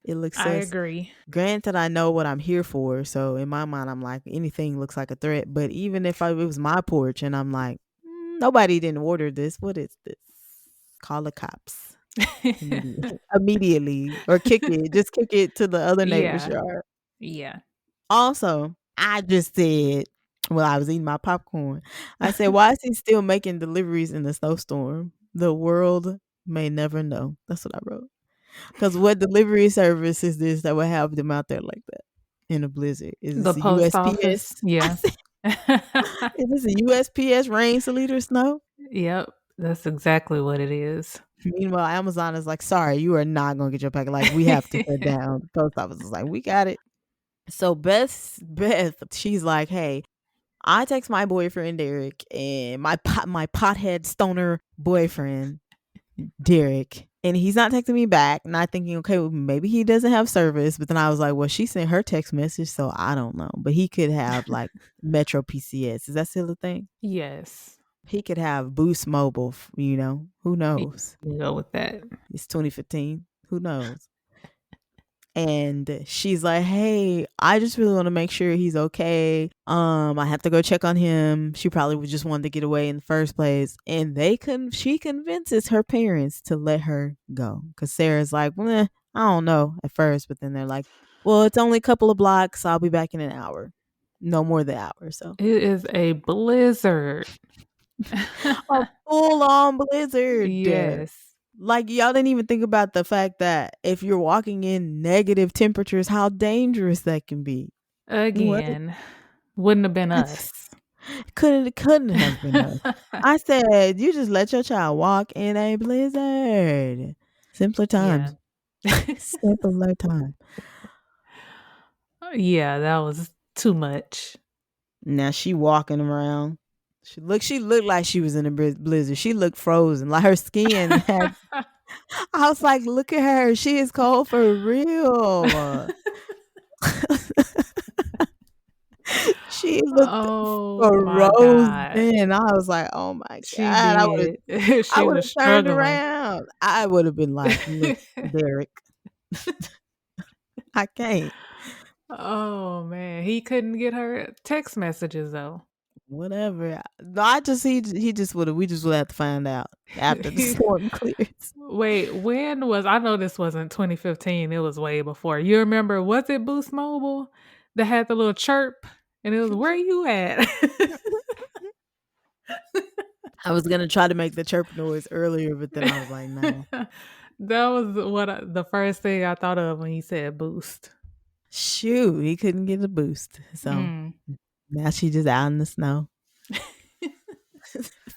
It looks I sus. agree. Granted, I know what I'm here for, so in my mind, I'm like, anything looks like a threat. But even if it was my porch and I'm like, nobody didn't order this. What is this? Call the cops immediately, immediately, or kick it. Just kick it to the other neighbor's Yeah. yard. Yeah. Also, I just said, well, I was eating my popcorn. I said, why is he still making deliveries in the snowstorm? The world may never know. That's what I wrote. Because what delivery service is this that would have them out there like that in a blizzard? Is The this a post office. USPS? I Yeah. said, is this a USPS rain salute snow? Yep. That's exactly what it is. Meanwhile, Amazon is like, sorry, you are not going to get your package. Like, we have to shut down. The post office is like, we got it. So Beth, she's like, hey, I text my boyfriend Derek and my pothead stoner boyfriend Derek, and he's not texting me back. Not thinking, okay, well, maybe he doesn't have service. But then I was like, well, she sent her text message, so I don't know. But he could have like Metro PCS. Is that still a thing? Yes. He could have Boost Mobile. Who Yeah, knows? we go with that. It's 2015. Who knows? And she's like, hey, I just really want to make sure he's okay. I have to go check on him. She probably would just wanted to get away in the first place. And she convinces her parents to let her go. Because Sarah's like, I don't know at first. But then they're like, well, it's only a couple of blocks. I'll be back in an hour. No more than an hour. So It is a blizzard. a full on blizzard. Yes. Like, y'all didn't even think about the fact that if you're walking in negative temperatures, how dangerous that can be. What? Again, wouldn't have been us. Couldn't have been us. I said, you just let your child walk in a blizzard. Simpler times. Yeah. Simpler time. Yeah, that was too much. Now she walking around. She looked like she was in a blizzard. She looked frozen. Like her skin had. I was like, look at her. She is cold for real. She looked Oh my God. frozen. I was like, oh my She God. did. I She would was have turned struggling. around. I would have been like, look, Derek. I can't. Oh man, he couldn't get her text messages though. Whatever. No, he just would have we just would have to find out after the storm clears. Wait, when was I know this wasn't 2015, it was way before. You remember, was it Boost Mobile that had the little chirp and it was where you at? I was gonna try to make the chirp noise earlier, but then I was like, no. That was the first thing I thought of when you said Boost. Shoot, he couldn't get a boost. So now she just out in the snow.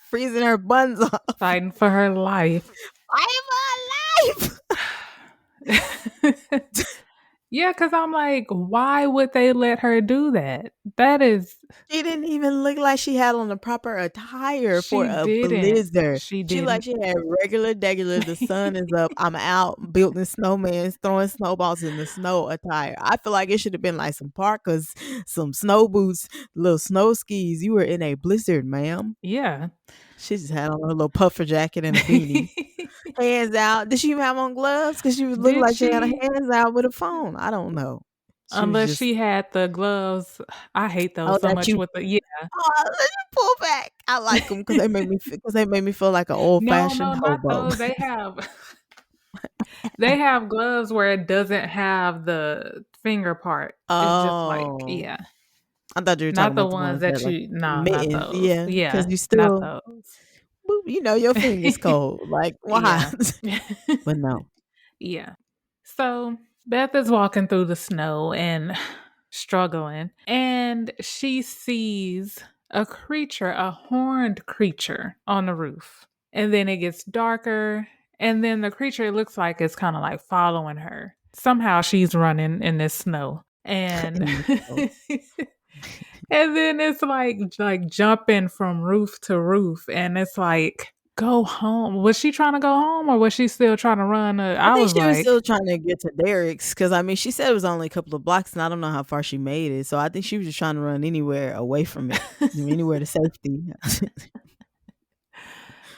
Freezing her buns off. Fighting for her life. Fighting for her life. Yeah, because I'm like, why would they let her do that? That is. She didn't even look like she had on the proper attire for She a didn't. blizzard. She She like didn't. she had regular, the sun is up, I'm out building snowmans, throwing snowballs in the snow attire. I feel like it should have been like some parkas, some snow boots, little snow skis. You were in a blizzard, ma'am. Yeah. She just had on her little puffer jacket and a beanie. Hands out. Did she even have on gloves? Because she was looking Did like she had her she? hands out with a phone. I don't know. She was Unless just, she had the gloves. I hate oh, those so that much you. with the yeah. Oh, let me pull back. I like them because they make me feel like an old No, fashioned no, not hobo. those. They have gloves where it doesn't have the finger part. It's just like, Oh, yeah. I thought you were talking Not the about the ones ones that that like not mittens. those. Yeah, because Yeah, you not still, those. your fingers cold. Like why? Yeah. But no. Yeah. So Beth is walking through the snow and struggling, and she sees a creature, a horned creature on the roof. And then it gets darker, and then the creature, it looks like it's kind of like following her. Somehow she's running in this snow. And In the snow. and then it's like jumping from roof to roof, and it's like, go home. Was she trying to go home or was she still trying to run? I I think was she was like, still trying to get to Derek's because I mean she said it was only a couple of blocks and I don't know how far she made it. So I think she was just trying to run anywhere away from it, anywhere to safety.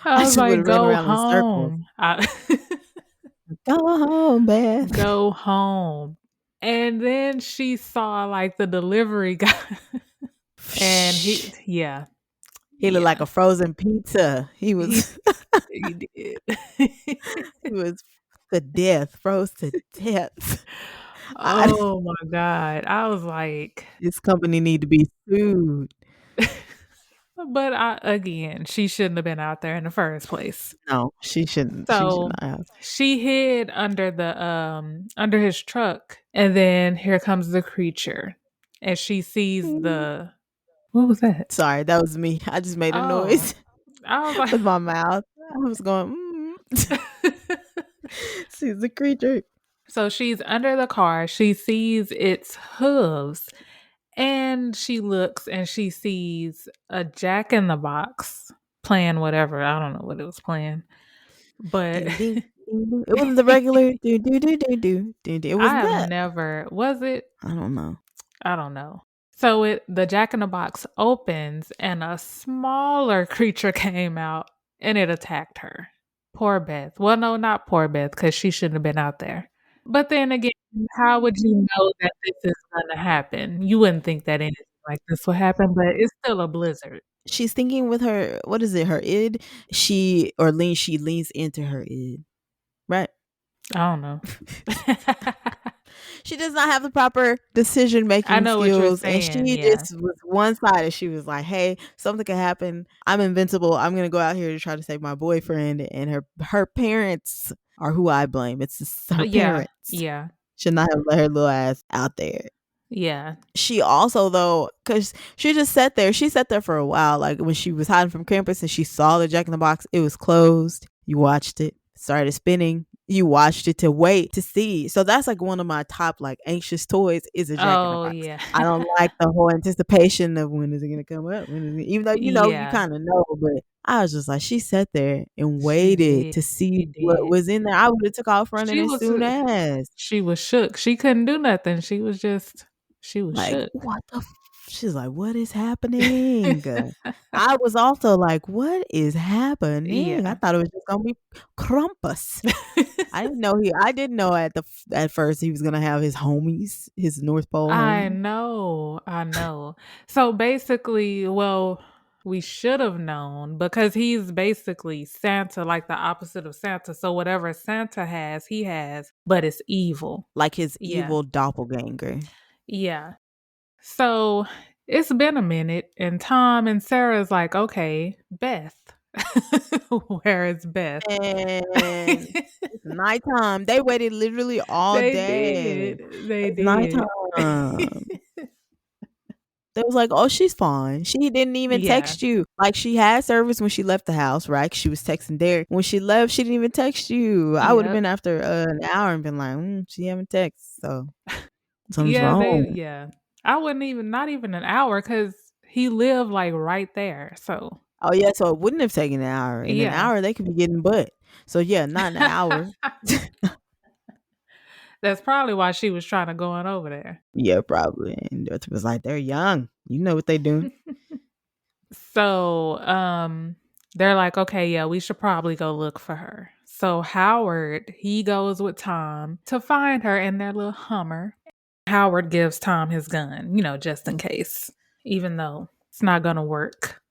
I was She would like, have ran go around in circles. home. Go home, Beth. Go home. And then she saw like the delivery guy and yeah, He looked like yeah, a frozen pizza. He he, was he did. he was to death, froze to death. I, Oh my God. I was like, this company need to be sued. but again, she shouldn't have been out there in the first place. No, she shouldn't. She should So not have. she hid under the under his truck, and then here comes the creature. And she sees the what was that? Sorry, that was me. I just made a Oh, noise I was like with my mouth. I was going, see the creature. so she's under the car, she sees its hooves, and she looks and she sees a jack in the box playing whatever. I don't know what it was playing. But Ding ding ding ding. It wasn't the regular do do do do do do. It I wasn't have that. never was it? I don't know. I don't know. So the jack in the box opens and a smaller creature came out and it attacked her. Poor Beth. Well, no, not poor Beth, because she shouldn't have been out there. But then again, how would you know that this is gonna happen? You wouldn't think that anything like this would happen, but it's still a blizzard. She's thinking with her, what is it, her id? She leans into her id. Right? I don't know. She does not have the proper decision I making know what you're skills, and saying, she yeah. just was one sided. She was like, "Hey, something could happen. I'm invincible. I'm gonna go out here to try to save my boyfriend." And her parents are who I blame. It's just her Yeah, parents yeah, should not have let her little ass out there. yeah. She also though, because she just sat there. She sat there for a while. Like when she was hiding from Krampus and she saw the Jack in the Box, it was closed. You watched it, started spinning. You watched it to wait to see. So that's like one of my top like anxious toys is a Jack in the Oh, Box. yeah. I don't like the whole anticipation of when is it gonna come up. Even though you Yeah, kind of know, but I was just like she sat there and she waited did, to see she what did. was in there. I would have took off running She as was soon as. she was shook. She couldn't do nothing. She was Like, shook. what the she's like, "What is happening?" I was also like, "What is happening?" I Yeah. thought it was just gonna be Krampus. I didn't know at first he was gonna have his homies, his North Pole I homies. know, I know. So basically, well, we should have known because he's basically Santa, like the opposite of Santa. So whatever Santa has, he has, but it's evil. Like his Yeah. evil doppelganger. Yeah. So it's been a minute, and Tom and Sarah's like, okay, Beth. Where is Beth? And it's nighttime. They waited literally all They day. did. They It's did. nighttime. They was like, "Oh, she's fine. She didn't even Yeah. text you. Like she had service when she left the house, right? She was texting Derek. When she left, she didn't even text you. I would have Yep. been after an hour and been like, she haven't text, so something's Yeah, wrong." yeah. I wouldn't even not even an hour because he lived like right there. So Oh yeah, so it wouldn't have taken an hour. In an yeah. hour, they could be getting butt. So yeah, not an hour. That's probably why she was trying to go on over there. Yeah, probably. And Dorothy was like, "They're young. You know what they doing." So, they're like, okay, yeah, we should probably go look for her. So Howard, he goes with Tom to find her in their little Hummer. Howard gives Tom his gun, just in case, even though it's not gonna work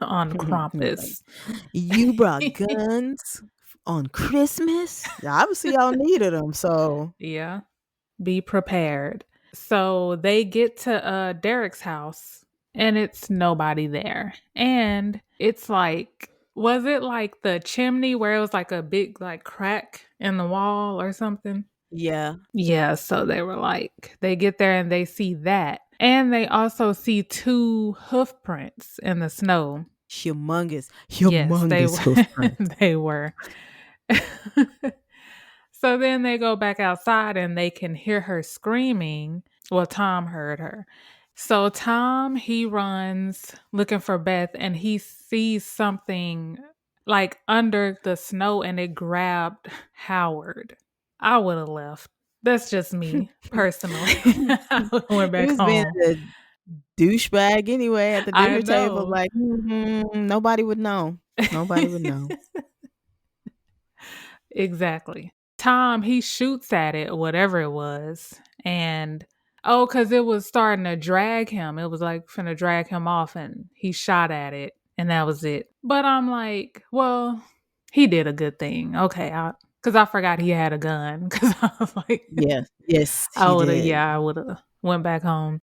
on Like, Krampus. you brought guns on Christmas? Obviously, y'all needed them. So Yeah, be prepared. So they get to Derek's house and it's nobody there. And it's like, was it like the chimney where it was like a big like crack in the wall or something? yeah, Yeah, so they were like, they get there and they see that. And they also see two hoof prints in the snow. humongous, Yes, they humongous were. hoof print. They were. So then they go back outside and they can hear her screaming. Well, Tom heard her. So Tom, he runs looking for Beth and he sees something like under the snow and it grabbed Howard. I would have left. That's just me personally. I would've went He back was being home. a douchebag anyway at the I dinner table. know. Like, nobody would know. Nobody would know. Exactly. Tom, he shoots at it, whatever it was, and because it was starting to drag him. It was like finna drag him off, and he shot at it, and that was it. But I'm like, well, he did a good thing. Okay, because I forgot he had a gun. Because I was like, Yeah. Yes, I he would have, did. yeah, I would have went back home.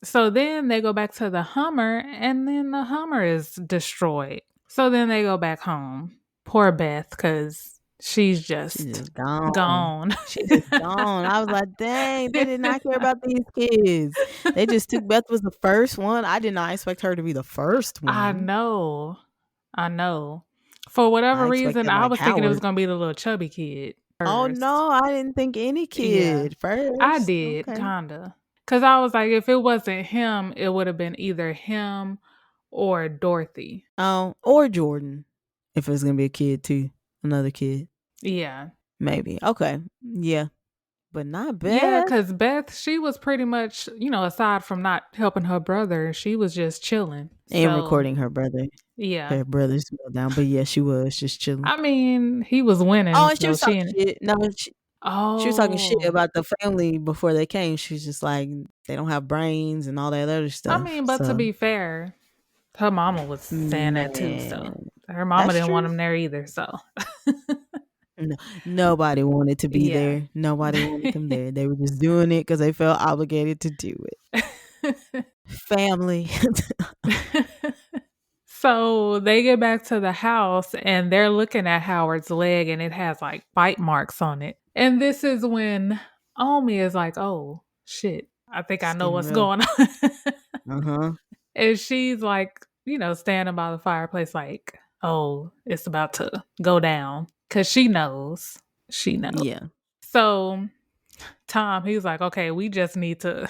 So then they go back to the Hummer, and then the Hummer is destroyed. So then they go back home. Poor Beth, because she's She's just just gone. gone. She just gone. I was like, dang, they did not care about these kids. They just took Beth was the first one. I did not expect her to be the first I one. know. I know. For whatever I reason, expected I like was thinking it was Howard. going to be the little chubby kid Oh first. no, I didn't think any Yeah, kid I first. did, Okay. kinda. Because I was like, if it wasn't him, it would have been either him or Dorothy. Oh, or Jordan. If it was gonna be a kid too. Another kid. Yeah. Maybe. Okay. Yeah. But not Yeah, Beth. because Beth, she was pretty much, aside from not helping her brother, she was just chilling. And So, recording her brother. yeah. Her brother's meltdown. But yeah, she was just chilling. I mean, he was winning, Oh, and she so was she talking ain't. shit. No, she was talking shit Oh. about the family before they came. She was just like, they don't have brains and all that other I stuff. mean, but to So, be fair, her mama was saying that too, so man, her mama that's didn't want true. him there either, so. No, nobody wanted to be Yeah. there. Nobody wanted them there. They were just doing it because they felt obligated to do it. Family. So they get back to the house and they're looking at Howard's leg and it has like bite marks on it. And this is when Omi is like, oh shit, I think I It's know getting what's real. going on. Uh-huh. And she's like, standing by the fireplace, like, oh, it's about to go down. Cause she knows. She knows. Yeah. So Tom, he's like, okay, we just need to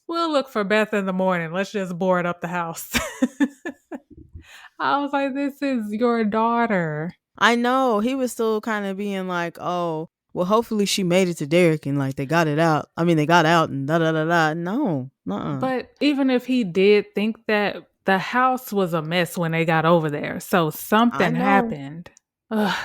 we'll look for Beth in the morning. Let's just board up the house. I was like, this is your daughter. I know. He was still kind of being like, oh, well, hopefully she made it to Derek and like they got it out. I mean, they got out and da da da da. No. Uh-uh. But even if he did think that, the house was a mess when they got over there. So I something know. happened. Ugh,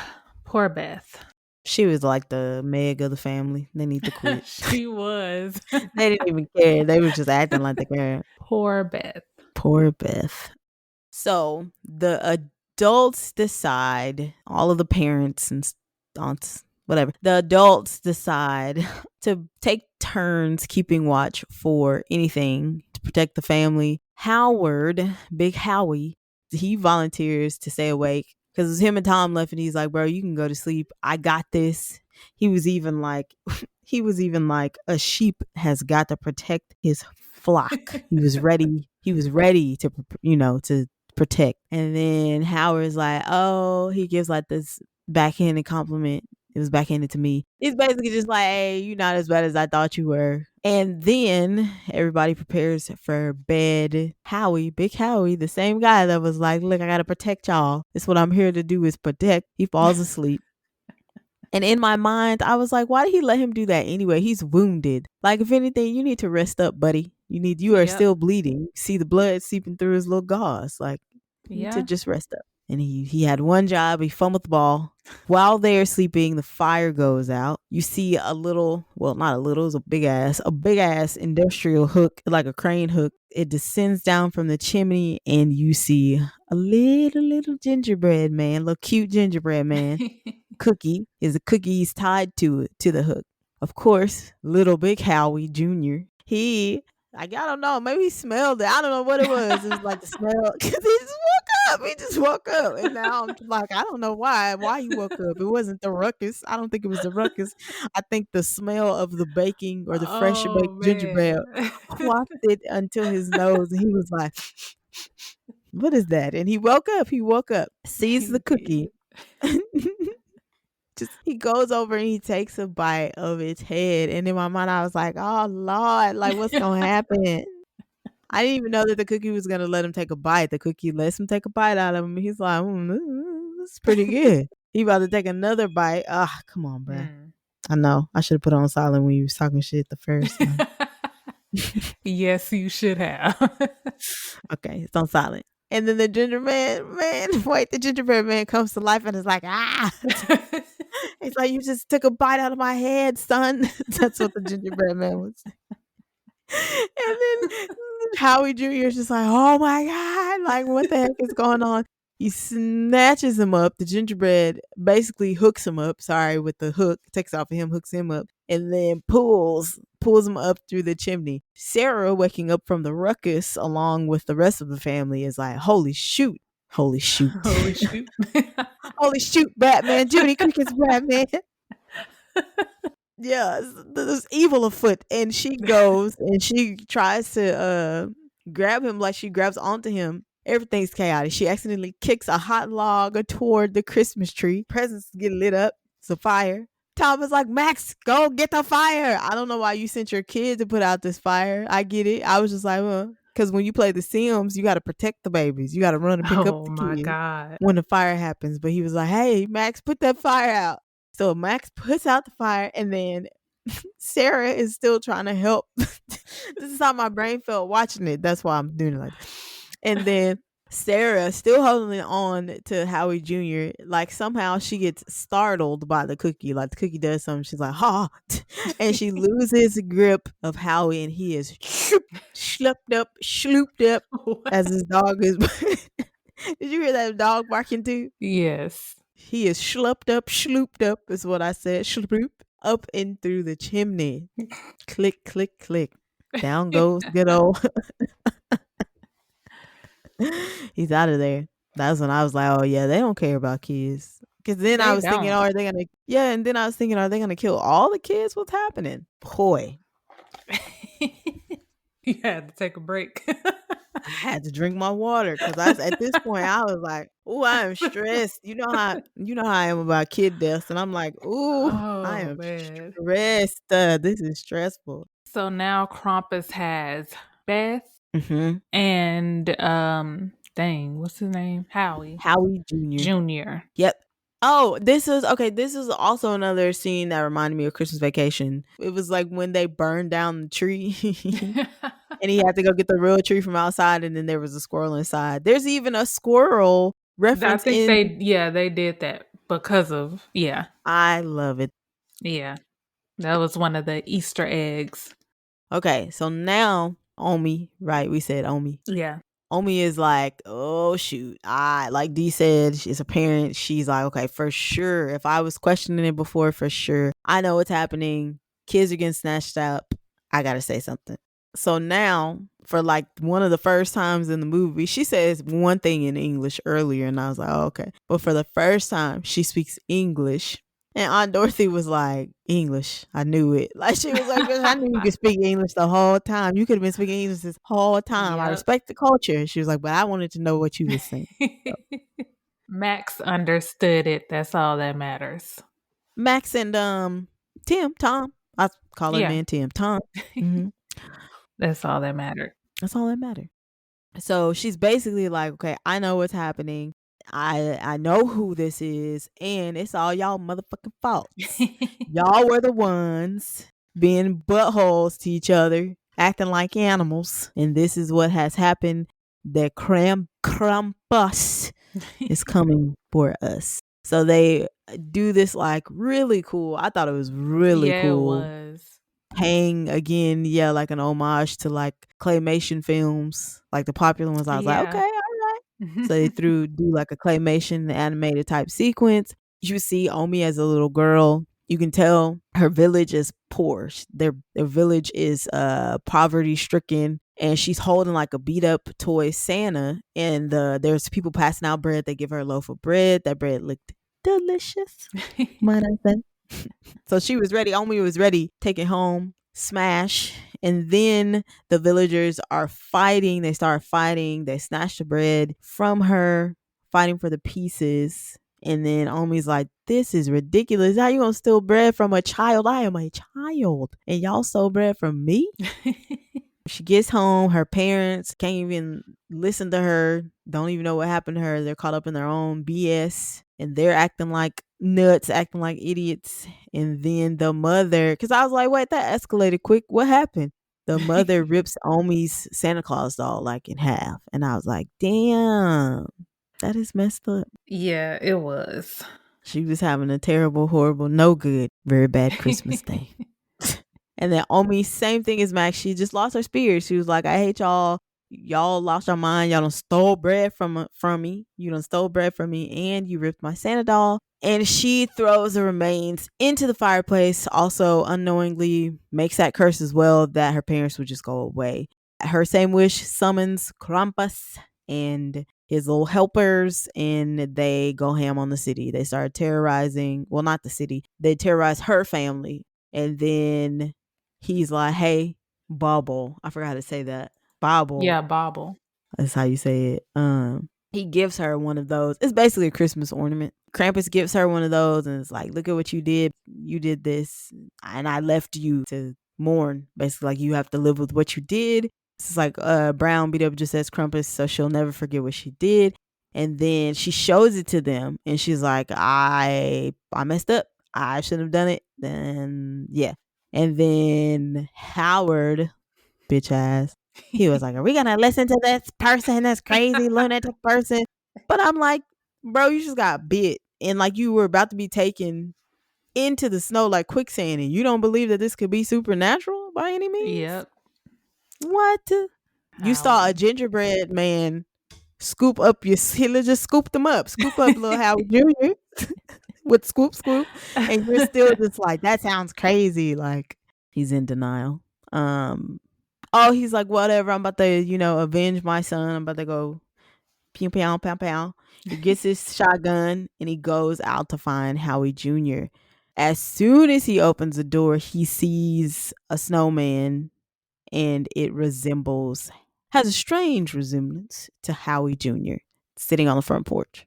poor Beth. She was like the Meg of the family. They need to quit. She was. They didn't even care. They were just acting like they cared. Poor Beth. Poor Beth. So the adults decide, all of the parents and aunts, whatever, the adults decide to take turns keeping watch for anything to protect the family. Howard, Big Howie, he volunteers to stay awake because him and Tom left and he's like, bro, you can go to sleep. I got this. He was even like, a sheep has got to protect his flock. He was ready. He was ready to, to protect. And then Howard's like, oh, he gives like this backhanded compliment. It was backhanded to me. It's basically just like, hey, you're not as bad as I thought you were. And then everybody prepares for bed. Howie, Big Howie, the same guy that was like, look, I got to protect y'all. That's what I'm here to do is protect. He falls asleep. And in my mind, I was like, why did he let him do that anyway? He's wounded. Like, if anything, you need to rest up, buddy. You are Yep. still bleeding. You see the blood seeping through his little gauze. Like, you need to Yeah. just rest up. And he had one job. He fumbled the ball. While they're sleeping, the fire goes out. You see a little, well, not a little, it's a big ass industrial hook, like a crane hook. It descends down from the chimney, and you see a little gingerbread man, little cute gingerbread man. Cookie is a cookie. He's tied to the hook. Of course, little Big Howie Jr. He, like, I don't know, maybe he smelled it. I don't know what it was. It was like the smell because he just woke up. He just woke up, and now I'm like, I don't know why he woke up. It wasn't the ruckus. I don't think it was the ruckus. I think the smell of the baking or the fresh Oh baked gingerbread man. wafted until his nose, and he was like, "What is that?" And he woke up. Sees He the did. cookie. Just he goes over and he takes a bite of its head, and in my mind I was like, oh Lord, like what's gonna happen? I didn't even know that the cookie was gonna let him take a bite. The cookie lets him take a bite out of him. He's like, this is pretty good. He about to take another bite. Ah, come on, bruh. Mm. I know I should have put on silent when you was talking shit the first time. Yes, you should have. Okay, it's on silent. And then the gingerbread man comes to life and is like, ah. It's like, "You just took a bite out of my head, son." That's what the gingerbread man was. And then Howie Jr. is just like, "Oh my god, like, what the heck is going on?" He snatches him up. The gingerbread basically hooks him up, sorry, with the hook, takes off of him, hooks him up, and then pulls him up through the chimney. Sarah, waking up from the ruckus along with the rest of the family, is like, "Holy shoot. Holy shoot. Holy shoot. Holy shoot, Batman. Jiminy Cricket's Batman." Yeah, there's evil afoot, and she goes and she tries to grab him, like she grabs onto him. Everything's chaotic. She accidentally kicks a hot log toward the Christmas tree. Presents get lit up. It's a fire. Tom is like, "Max, go get the fire." I don't know why you sent your kid to put out this fire. I get it. I was just like, well, because when you play The Sims, you got to protect the babies. You got to run and pick up Oh the my kids God. when the fire happens. But he was like, "Hey, Max, put that fire out." So Max puts out the fire, and then Sarah is still trying to help. This is how my brain felt watching it. That's why I'm doing it like that. And then Sarah, still holding on to Howie Jr., like somehow she gets startled by the cookie. Like the cookie does something. She's like, "Ha!" And she loses grip of Howie, and he is slooped up, as his dog is. Did you hear that dog barking too? Yes. He is slooped up is what I said. Shloop up and through the chimney. Click, click, click. Down goes good old. He's out of there. That's when I was like, "Oh yeah, they don't care about kids." Because then I They was thinking, don't. "Oh, are they gonna?" Yeah, and then I was thinking, "Are they gonna kill all the kids? What's happening?" Boy, You had to take a break. I had to drink my water because at this point I was like, "Ooh, I am stressed." You know how I am about kid deaths, and I'm like, "Ooh, I Oh am man. stressed. This is stressful." So now Krampus has Beth Mm-hmm. and dang, what's his name? Howie Howie Jr. Jr. Yep. Oh, this is okay. This is also another scene that reminded me of Christmas Vacation. It was like when they burned down the tree and he had to go get the real tree from outside, and then there was a squirrel inside. There's even a squirrel I reference think in. they did that because of I love it. yeah. That was one of the Easter eggs. Okay, so now Omi, right? We said Omi. Yeah. Omi is like, "Oh shoot." Like Dee said, she's a parent. She's like, "Okay, for sure. If I was questioning it before, for sure. I know what's happening. Kids are getting snatched up. I gotta say something." So now, for like one of the first times in the movie, she says one thing in English earlier, and I was like, "Oh, okay." But for the first time, she speaks English. And Aunt Dorothy was like, "English. I knew it." Like she was like, "Bitch, I knew you could speak English the whole time. You could have been speaking English this whole time. I Yep. respect the culture." She was like, "But I wanted to know what you was saying." So, Max understood it. That's all that matters. Max and Tom. I call her Yeah. man Tim. Tom. Hmm. That's all that mattered. That's all that mattered. So she's basically like, "Okay, I know what's happening. I know who this is, and it's all y'all motherfucking faults. Y'all were the ones being buttholes to each other, acting like animals, and this is what has happened. The Krampus is coming for us." So they do this like really cool. I thought it was really Yeah, it cool. was. Paying again, yeah, like an homage to like claymation films, like the popular ones. I was like, Yeah. "Okay, all right." So they do like a claymation animated type sequence. You see Omi as a little girl. You can tell her village is poor. Their village is poverty stricken, and she's holding like a beat up toy Santa. And there's people passing out bread. They give her a loaf of bread. That bread looked delicious, might I say. So she was ready. Omi was ready. Take it home, smash. And then the villagers are fighting. They start fighting. They snatch the bread from her, fighting for the pieces. And then Omi's like, "This is ridiculous. How you gonna steal bread from a child? I am a child. And y'all stole bread from me?" She gets home. Her parents can't even listen to her, don't even know what happened to her. They're caught up in their own BS, and they're acting like nuts, acting like idiots. And then the mother, because I was like, "Wait, that escalated quick. What happened?" The mother rips Omi's Santa Claus doll like in half. And I was like, "Damn, that is messed up." Yeah, it was. She was having a terrible, horrible, no good, very bad Christmas day. And then Omi, same thing as Max. She just lost her spirit. She was like, I hate y'all. Y'all lost your mind. Y'all done stole bread from me. You done stole bread from me, and you ripped my Santa doll. And she throws the remains into the fireplace, also unknowingly makes that curse as well that her parents would just go away. Her same wish summons Krampus and his little helpers, and they go ham on the city. They start terrorizing, well, not the city, they terrorize her family. And then he's like, hey, Bobble. I forgot how to say that. Bobble. Yeah, bobble. That's how you say it. He gives her one of those. It's basically a Christmas ornament. Krampus gives her one of those and it's like, look at what you did. You did this and I left you to mourn. Basically, like you have to live with what you did. It's like Brown beat up just as Krampus, so she'll never forget what she did. And then she shows it to them and she's like, I messed up. I shouldn't have done it. Then yeah. And then Howard, bitch ass, he was like, are we gonna listen to this person, this crazy lunatic person? But I'm like, bro, you just got bit and like you were about to be taken into the snow like quicksand and you don't believe that this could be supernatural by any means? Yep. What? You saw a Howard. gingerbread man scoop up your Hitler just scooped them up. Scoop up little Howard Jr. with scoop scoop. And you're still just like, that sounds crazy. Like he's in denial. Oh, he's like, whatever, I'm about to, avenge my son. I'm about to go pew pew pow pow. He gets his shotgun and he goes out to find Howie Jr. As soon as he opens the door, he sees a snowman and it has a strange resemblance to Howie Jr. sitting on the front porch.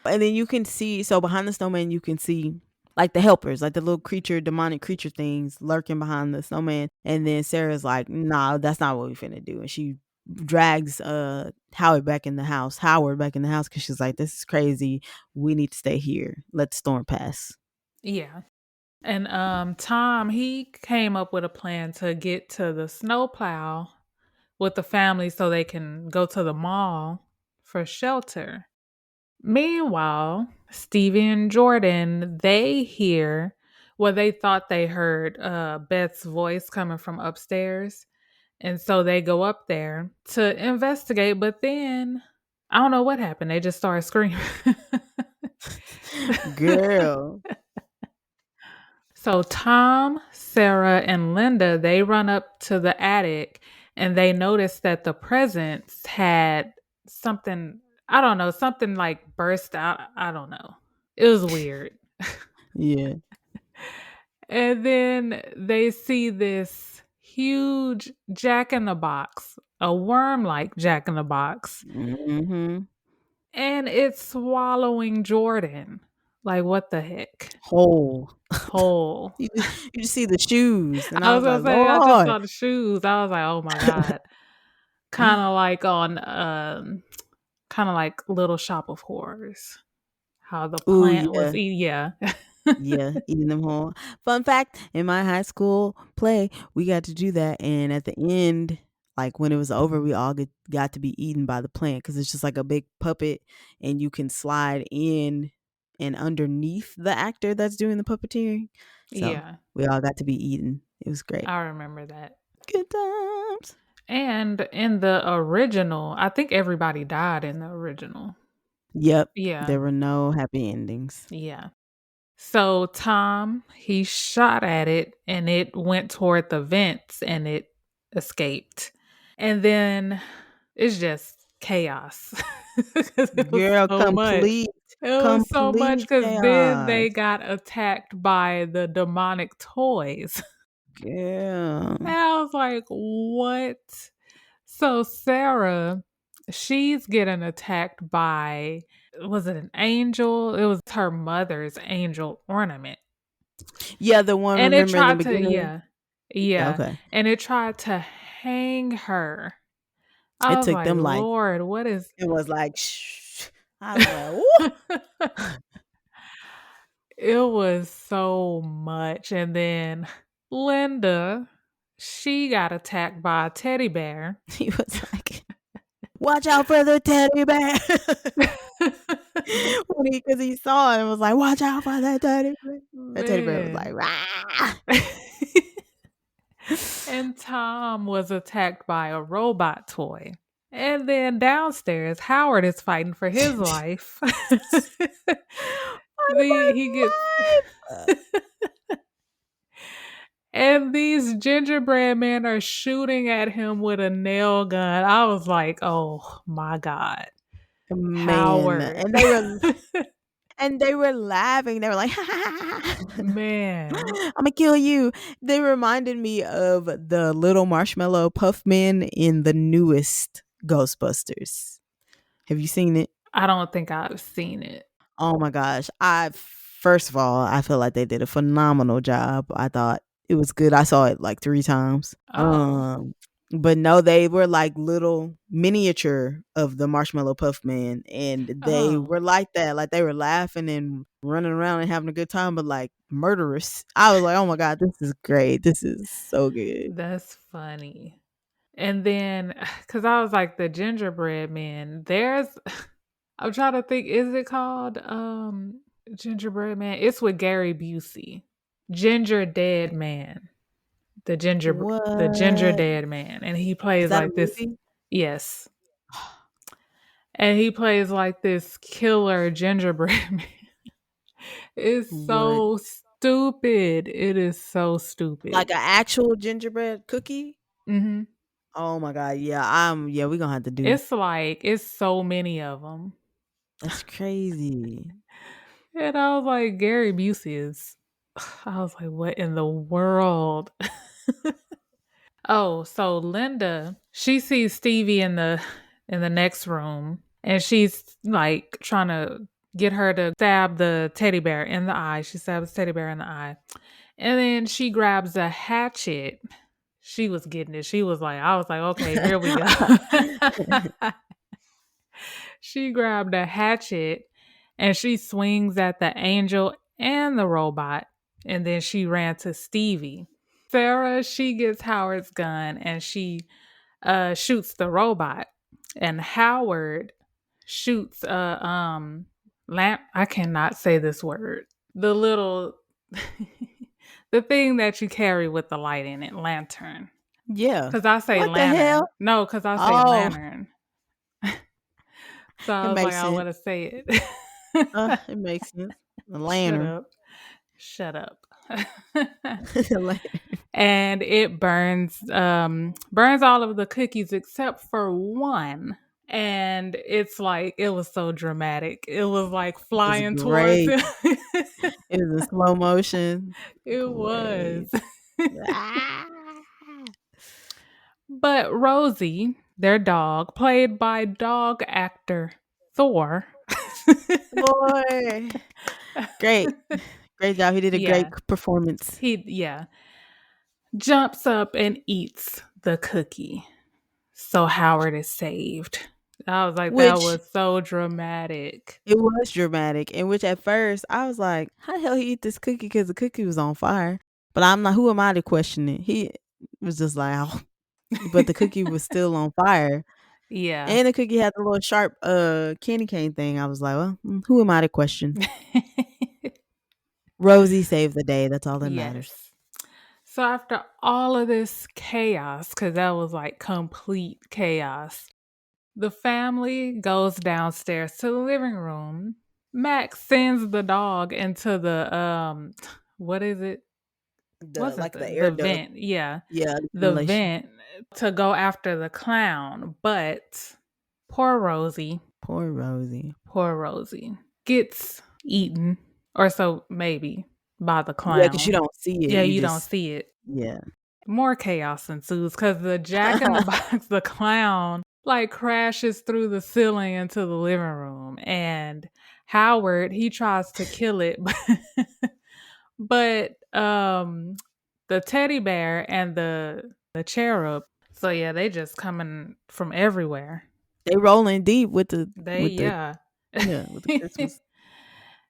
And then you can see, so behind the snowman, you can see like the helpers, like the little creature, demonic creature things lurking behind the snowman. And then Sarah's like, nah, that's not what we finna do. And she drags Howard back in the house because she's like, this is crazy. We need to stay here. Let the storm pass. Yeah. And Tom, he came up with a plan to get to the snowplow with the family so they can go to the mall for shelter. Meanwhile, Stevie and Jordan, they hear they thought they heard Beth's voice coming from upstairs. And so they go up there to investigate, but then I don't know what happened. They just started screaming. Girl. So Tom, Sarah, and Linda, they run up to the attic and they notice that the presents had something, I don't know, something like burst out. I don't know. It was weird. Yeah. And then they see this huge Jack in the Box, a worm like Jack in the Box, Mm-hmm. and it's swallowing Jordan. Like, what the heck? Whole. Whole. You just see the shoes, and I I was was gonna like, say, I just Lord. saw the shoes. I was like, oh my God. Kind of like on, kind of like Little Shop of Horrors. How the Oh plant yeah. was eating. Yeah. Yeah, eating them whole. Fun fact, in my high school play, we got to do that. And at the end, like when it was over, we all got to be eaten by the plant because it's just like a big puppet and you can slide in and underneath the actor that's doing the puppeteering. So Yeah. we all got to be eaten. It was great. I remember that. Good times. And in the original, I think everybody died in the original. Yep. Yeah. There were no happy endings. Yeah. So Tom, he shot at it and it went toward the vents and it escaped. And then it's just chaos. 'Cause it was Girl, so much. It was so much complete because then chaos. they got attacked by the demonic toys. Girl. And I was like, what? So Sarah, she's getting attacked by, was it an angel? It was her mother's angel ornament. Yeah, the one, And it remember in the tried to, beginning? yeah, yeah. Okay. And it tried to hang her. I It was took like, them like, Lord, what is. it was like, shh. I was like, "Woo." It was so much. And then Linda, she got attacked by a teddy bear. He was like, watch out for the teddy bear. Because he saw it and was like, "Watch out for that teddy bear." That teddy bear was like, Man. "Rah!" And Tom was attacked by a robot toy. And then downstairs, Howard is fighting for his life. For He gets my life. and these gingerbread men are shooting at him with a nail gun. I was like, "Oh my god, Man, Howard." and they were laughing. They were like, Man, "Imma kill you." They reminded me of the little marshmallow puff men in the newest Ghostbusters. Have you seen it? I don't think I've seen it. Oh my gosh. I first of all, I feel like they did a phenomenal job. I thought it was good. I saw it like 3 times. Oh, But no, they were like little miniature of the Marshmallow Puff Man, and they oh, were like that. Like they were laughing and running around and having a good time, but like murderous. I was like, "Oh my god, this is great. This is so good." that's funny. And then, because I was like, the gingerbread man, I'm trying to think, is it called Gingerbread Man? It's with Gary Busey. Ginger Dead Man. The Ginger What? Dead Man. And he Is plays that a like this. movie? Yes. And he plays like this killer gingerbread man. It's What? so stupid. It is so Like stupid. an actual gingerbread cookie? Hmm. Oh my god, yeah, yeah, we're gonna have to do. It's like, it's so many of them. That's crazy. And I was like, Gary Busey is. I was like, what in the world? Oh, so Linda, she sees Stevie in the next room, and she's like trying to get her to stab the teddy bear in the eye. She stabs the teddy bear in the eye. And then she grabs a hatchet. She was getting it. I was like, okay, here we go. She grabbed a hatchet and she swings at the angel and the robot. And then she ran to Stevie. Sarah, she gets Howard's gun and she shoots the robot. And Howard shoots lamp. I cannot say this word. The little the thing that you carry with the light in it, lantern. Yeah. Cause I say What the lantern. hell? No, cause I say Oh, lantern. So it I was like, makes I sense. want to say it. It makes sense. The Shut lantern. up. Shut up. The lantern. And it burns all of the cookies except for one. And it's like it was so dramatic. It was like It was flying towards great. him. It was in slow motion. It Great. was. Ah! But Rosie, their dog, played by dog actor Thor. Boy. Great. Great job. He did a great Yeah, performance. he jumps up and eats the cookie. So Howard is saved. I was like, that Which was so dramatic. it was dramatic. In which at first I was like, how the hell he eat this cookie? Because the cookie was on fire. But I'm not, who am I to question it? He was just like, oh. But the cookie was still on fire. Yeah. And the cookie had the little sharp candy cane thing. I was like, well, who am I to question? Rosie saved the day. That's all that matters. Yes. So after all of this chaos, because that was like complete chaos, the family goes downstairs to the living room. Max sends the dog into the what is it? The What's it? like the The air duct. vent. Yeah. Yeah, the The ventilation. vent to go after the clown. But poor Rosie, Poor Rosie. poor Rosie gets eaten, or so maybe, by the Yeah, because you clown. don't see it. Yeah, You you don't just see it. yeah. More chaos ensues because the Jack in the Box, the clown, like crashes through the ceiling into the living room. And Howard, he tries to kill it, but the teddy bear and the cherub, so yeah, they just coming from everywhere. They rolling deep with the They with the yeah. yeah, with the Christmas.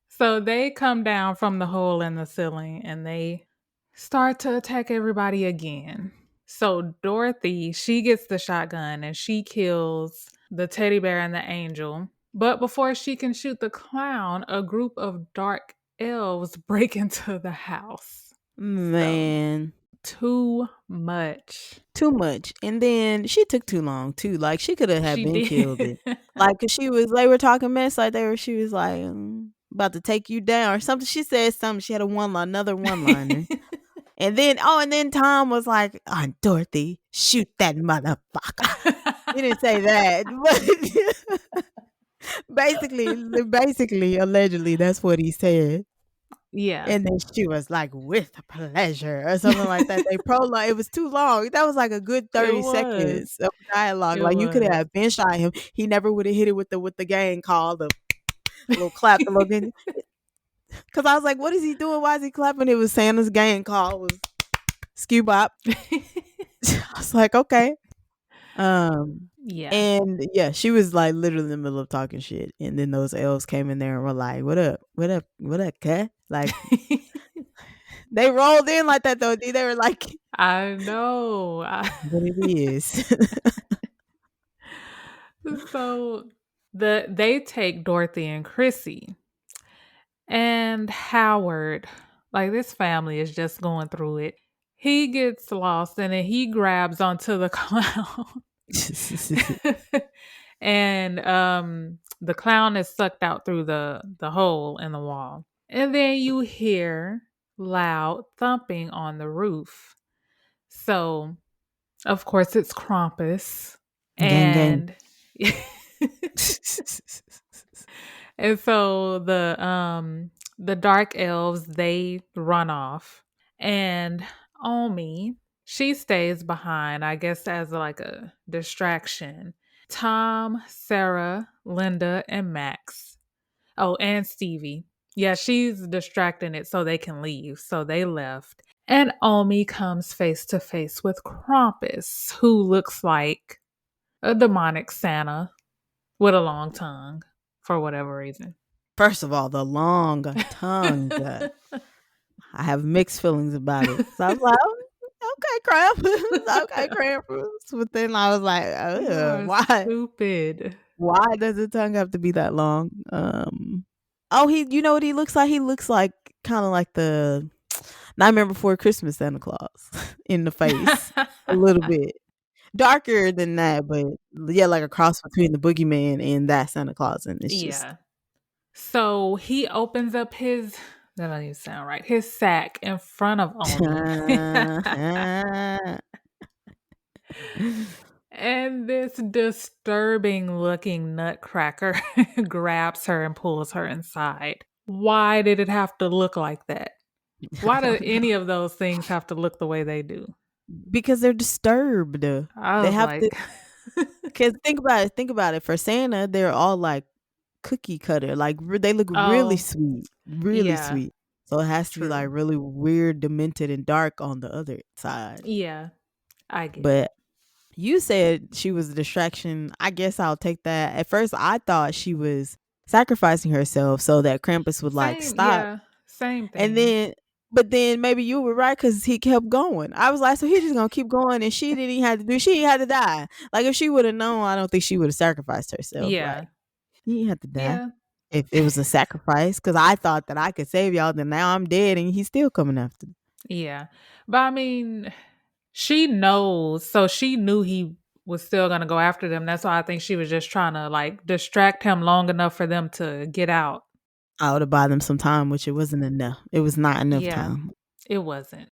So they come down from the hole in the ceiling and they start to attack everybody again. So Dorothy, she gets the shotgun and she kills the teddy bear and the angel. But before she can shoot the clown, a group of dark elves break into the house. So, Man, too much. too much. And then she took too long too. Like she could have had She been killed did. it. Like 'cause they were talking mess like she was like about to take you down or something. She said something. She had another one liner. And then Tom was like, "Aunt Dorothy, shoot that motherfucker." He didn't say that, but basically, allegedly, that's what he said. Yeah. And then she was like, "With pleasure," or something like that. They prolonged. It was too long. That was like a good It 30 was. seconds of dialogue. It Like you could was. have been shot him. He never would have hit it with the gang call, the little clap, the little. Because I was like, "What is he doing? Why is he clapping?" It was Santa's gang call. It was skew bop. I was like, okay. Yeah. And yeah, she was like literally in the middle of talking shit. And then those elves came in there and were like, "What up? What up? What up, cat?" Like they rolled in like that though. They were like, I know. what it is. So they take Dorothy and Chrissy and Howard. Like this family is just going through it. He gets lost and then he grabs onto the clown. And the clown is sucked out through the hole in the wall. And then you hear loud thumping on the roof. So, of course, it's Krampus. Gang gang. And and so the dark elves they run off and Omi she stays behind, I guess as like a distraction. Tom, Sarah, Linda, and Max. Oh, and Stevie. Yeah, she's distracting it so they can leave. So they left. And Omi comes face to face with Krampus, who looks like a demonic Santa with a long tongue for whatever reason. First of all, the long tongue. I have mixed feelings about it. So I was like, oh, okay, Krampus. Okay, Krampus. But then I was like, You are why? stupid. Why does the tongue have to be that long? Oh, you know what he looks like? He looks like kind of like the Nightmare Before Christmas Santa Claus in the face a little bit. Darker than that, but yeah, like a cross between the boogeyman and that Santa Claus, and it's just Yeah. So he opens up that doesn't even sound right. His sack in front of Omi. And this disturbing looking nutcracker grabs her and pulls her inside. Why did it have to look like that? Why do any of those things have to look the way they do? because they're disturbed. I They was have to. like, Because think about it. For Santa, they're all like cookie cutter. Like they look really oh, sweet, really yeah, sweet. So it has to be like true. really weird, demented, and dark on the other side. Yeah, I get it. But you said she was a distraction. I guess I'll take that. At first, I thought she was sacrificing herself so that Krampus would like Same, stop. yeah, same And thing. then, but then maybe you were right because he kept going. I was like, so he's just gonna keep going, and she didn't even have to do. She didn't have to die. Like if she would have known, I don't think she would have sacrificed herself. Yeah, Like he didn't have to die yeah, if it was a sacrifice. Because I thought that I could save y'all. Then now I'm dead, and he's still coming after me. yeah. But I mean, she knows, so she knew he was still gonna go after them. That's why I think she was just trying to like distract him long enough for them to get out. I would have bought them some time, which it wasn't enough. It was not enough Yeah, time. it wasn't.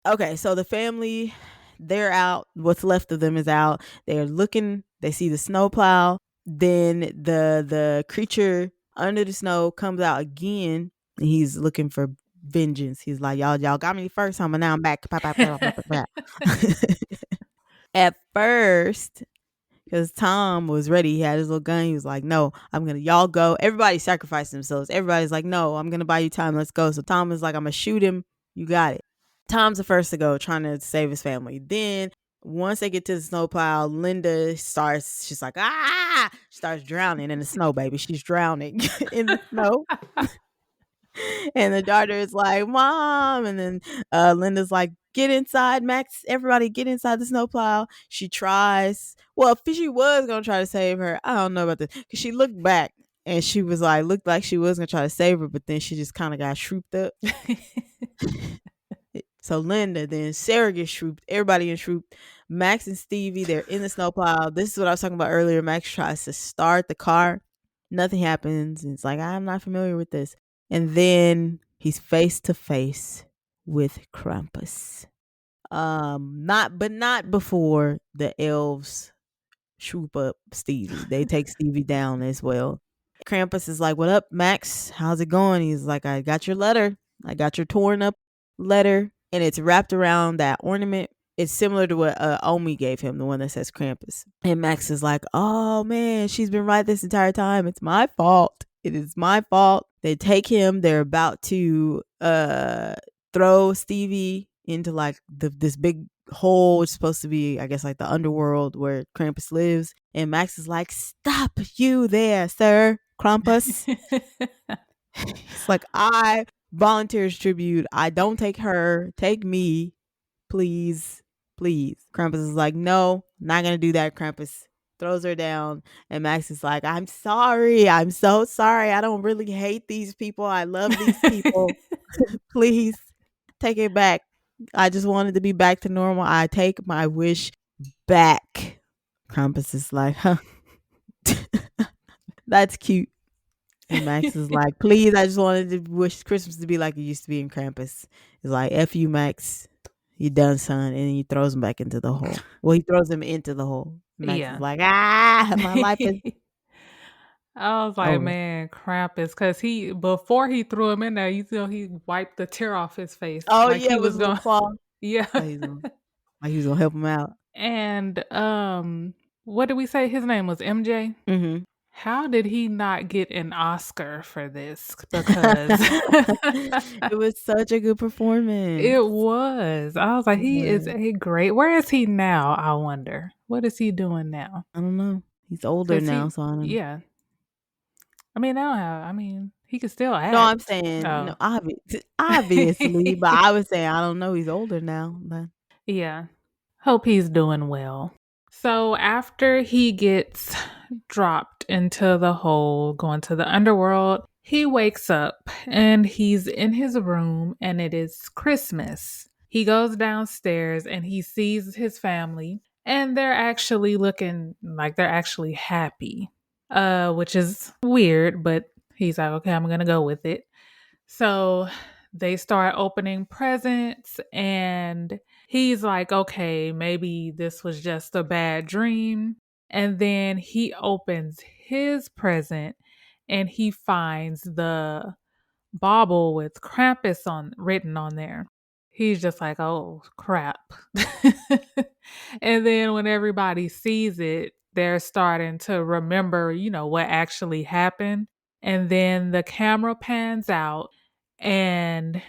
Okay, so the family, they're out. What's left of them is out. They're looking. They see the snowplow. Then the creature under the snow comes out again, and he's looking for vengeance. He's like, y'all got me first time, and now I'm back. At first, because Tom was ready, he had his little gun. He was like, "No, I'm gonna y'all go." Everybody sacrificed themselves. Everybody's like, "No, I'm gonna buy you time. Let's go." So Tom is like, "I'm gonna shoot him. You got it." Tom's the first to go, trying to save his family. Then once they get to the snowplow, Linda starts. She's like, "Ah!" She starts drowning in the snow, baby. She's drowning in the snow. And the daughter is like, "Mom," and then Linda's like, Get inside, Max. Everybody get inside the snowplow. She tries. Well, she was going to try to save her. I don't know about this. Because she looked back and she was like, looked like she was going to try to save her, but then she just kind of got shrooped up. So Linda, then Sarah gets shrooped. Everybody gets shrooped. Max and Stevie, they're in the snowplow. This is what I was talking about earlier. Max tries to start the car. Nothing happens. And it's like, I'm not familiar with this. And then he's face to face with Krampus. Not before the elves swoop up Stevie. They take Stevie down as well. Krampus is like, "What up, Max? How's it going?" He's like, "I got your letter. I got your torn up letter, and it's wrapped around that ornament. It's similar to what Omi gave him, the one that says Krampus." And Max is like, "Oh man, she's been right this entire time. It's my fault. It is my fault." They take him. They're about to throw Stevie into like this big hole. It's supposed to be, I guess, like the underworld where Krampus lives. And Max is like, "Stop you there, sir, Krampus." It's like, "I volunteer as tribute. I don't take her. Take me, please, please." Krampus is like, "No, not gonna do that." Krampus throws her down, and Max is like, "I'm sorry. I'm so sorry. I don't really hate these people. I love these people. Please take it back. I just wanted to be back to normal. I take my wish back." Krampus is like, "Huh, that's cute." And Max is like, "Please, I just wanted to wish Christmas to be like it used to be in Krampus." He's like, "F you, Max. You done, son." And then he throws him back into the hole. Well, he throws him into the hole. Max is Yeah. like, "Ah, my life is I was like, over." man, Krampus, because before he threw him in there, he wiped the tear off his face, Oh, like yeah, he with was a little going, claw. yeah. Like he was gonna help him out. And what did we say? His name was MJ. Mm-hmm. How did he not get an Oscar for this? Because It was such a good performance. it was. I was like, It he is was. a great. Where is he now? I wonder. What is he doing now? I don't know. He's older Because now, so I don't. yeah. I mean, I don't have. I mean, he could still No, I'm act. saying no, Oh. obviously, but I was saying I don't know. He's older now. But Yeah. Hope he's doing well. So after he gets dropped into the hole, going to the underworld, he wakes up and he's in his room and it is Christmas. He goes downstairs and he sees his family and they're actually looking like they're actually happy. Which is weird, but he's like, okay, I'm gonna go with it. So they start opening presents and he's like, okay, maybe this was just a bad dream. And then he opens his present and he finds the bauble with Krampus on written on there. He's just like, oh crap. And then when everybody sees it, they're starting to remember, what actually happened. And then the camera pans out and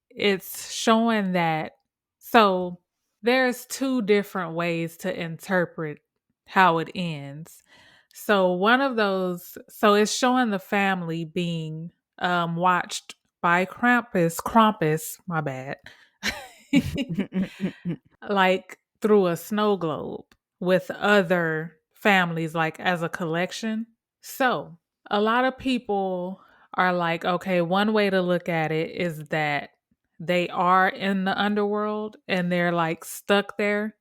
it's showing that so there's two different ways to interpret how it ends. So one of those, so it's showing the family being watched by Krampus, my bad, like through a snow globe with other families, like as a collection. So a lot of people are like, okay, one way to look at it is that they are in the underworld and they're like stuck there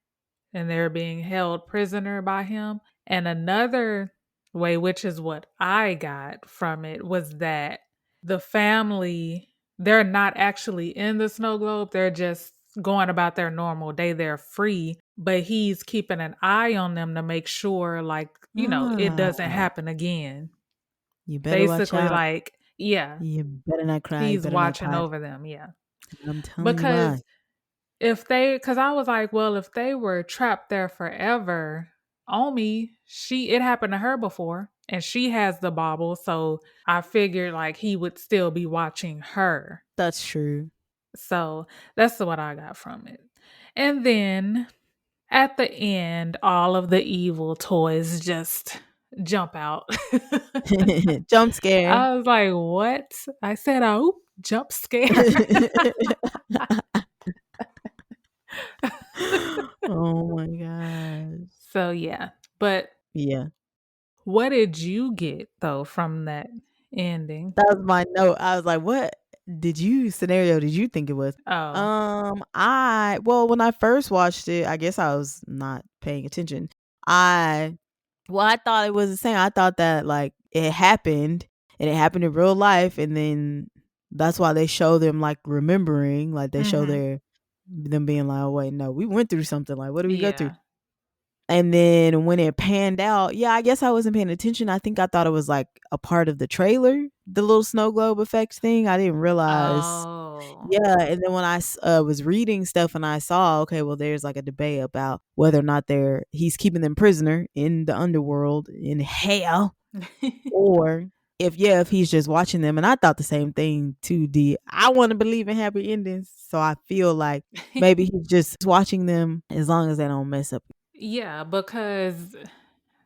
and they're being held prisoner by him. And another way, which is what I got from it, was that the family, they're not actually in the snow globe. They're just going about their normal day. They're free, but he's keeping an eye on them to make sure, like, it doesn't Ah, happen again. you better watch Basically, out. like, yeah, You better not cry. You he's better not watching cry. over them. Yeah. I'm telling you why. Because because I was like, well, if they were trapped there forever, Omi, it happened to her before and she has the bauble. So I figured like he would still be watching her. That's true. So that's what I got from it. And then at the end, all of the evil toys just jump out. Jump scare. I was like, what? I said, oh, jump scare. Yeah. What did you get though from that ending? That was my note. I was like, "What scenario did you think it was?" Oh. When I first watched it, I guess I was not paying attention. I I thought it was the same. I thought that, like, it happened, and it happened in real life, and then that's why they show them, like, remembering, like, they show Mhm. them being like, "Oh, wait, no, we went through something, like, what did we go through?" Yeah. And then when it panned out, yeah, I guess I wasn't paying attention. I think I thought it was, like, a part of the trailer, the little snow globe effects thing. I didn't realize. Oh. Yeah, and then when I was reading stuff and I saw, okay, well, there's, like, a debate about whether or not he's keeping them prisoner in the underworld, in hell, or if he's just watching them, and I thought the same thing too, D. I wanna believe in happy endings, so I feel like maybe he's just watching them as long as they don't mess up. Yeah, because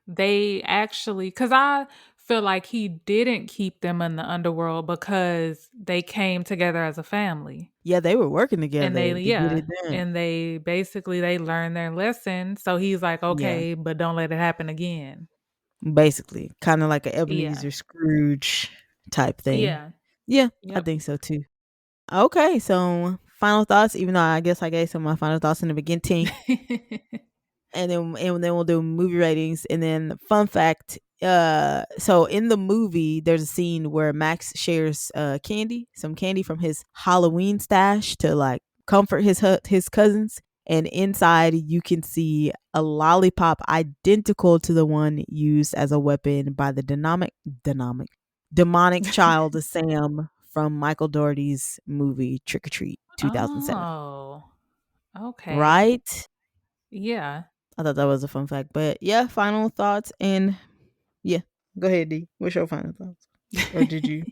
they actually, cuz I feel like he didn't keep them in the underworld because they came together as a family. Yeah, they were working And together they to get yeah, it done. and they basically they learned their lesson, so he's like, Yeah, "Okay, but don't let it happen again." basically, kinda like a Yeah. Ebenezer Scrooge type thing. Yeah. Yeah, I Yep. think so too. Okay, so final thoughts, even though I guess I gave some of my final thoughts in the beginning, and then we'll do movie ratings, and then fun fact, so in the movie there's a scene where Max shares some candy from his Halloween stash to, like, comfort his cousins, and inside you can see a lollipop identical to the one used as a weapon by the dynamic demonic child Sam from Michael Dougherty's movie Trick or Treat 2007. Oh, okay. Right? Yeah. I thought that was a fun fact. But yeah, final thoughts, and yeah, go ahead, D. What's your final thoughts? Or did you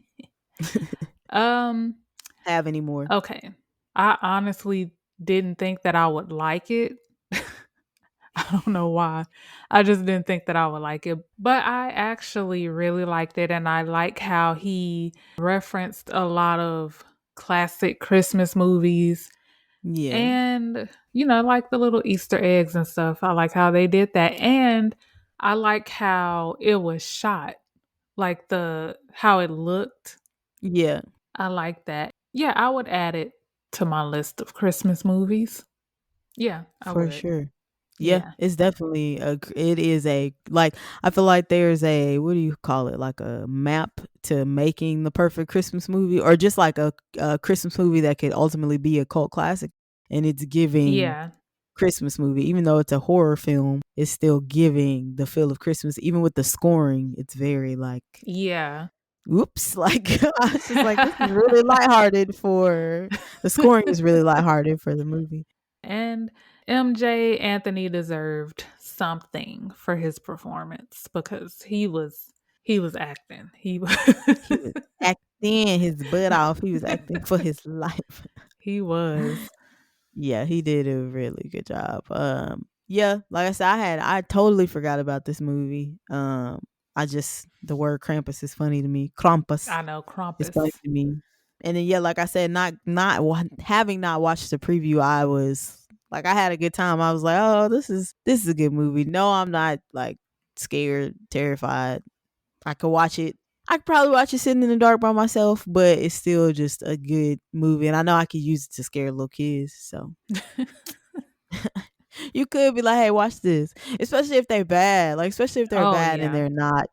Um, have any more? okay. I honestly didn't think that I would like it. I don't know why. I just didn't think that I would like it. But I actually really liked it. And I like how he referenced a lot of classic Christmas movies Yeah, and, like the little Easter eggs and stuff. I like how they did that. And I like how it was shot, like how it looked. yeah, I like that. Yeah, I would add it to my list of Christmas movies. Yeah, I for would. sure. Yeah, Yeah. it's definitely it is a, like, I feel like there's a, what do you call it, like a map to making the perfect Christmas movie, or just like a Christmas movie that could ultimately be a cult classic, and it's giving Yeah. Christmas movie, even though it's a horror film, it's still giving the feel of Christmas. Even with the scoring, it's very like, Yeah. oops, like I was just like, this is really lighthearted for the scoring is really lighthearted for the movie. And MJ Anthony deserved something for his performance because he was acting. He was He was acting his butt off. He was acting for his life. he was. Yeah, he did a really good job. Yeah, like I said, I totally forgot about this movie. I just, the word Krampus is funny to me. Krampus I know is funny Krampus. to me. And then yeah, like I said, having not watched the preview, I was like, I had a good time. I was like, oh, this is a good movie. No, I'm not, like, scared, terrified. I could watch it. I could probably watch it sitting in the dark by myself, but it's still just a good movie, and I know I could use it to scare little kids. So you could be like, "Hey, watch this," especially if they're bad. Like, especially if they're Oh bad and yeah. they're not,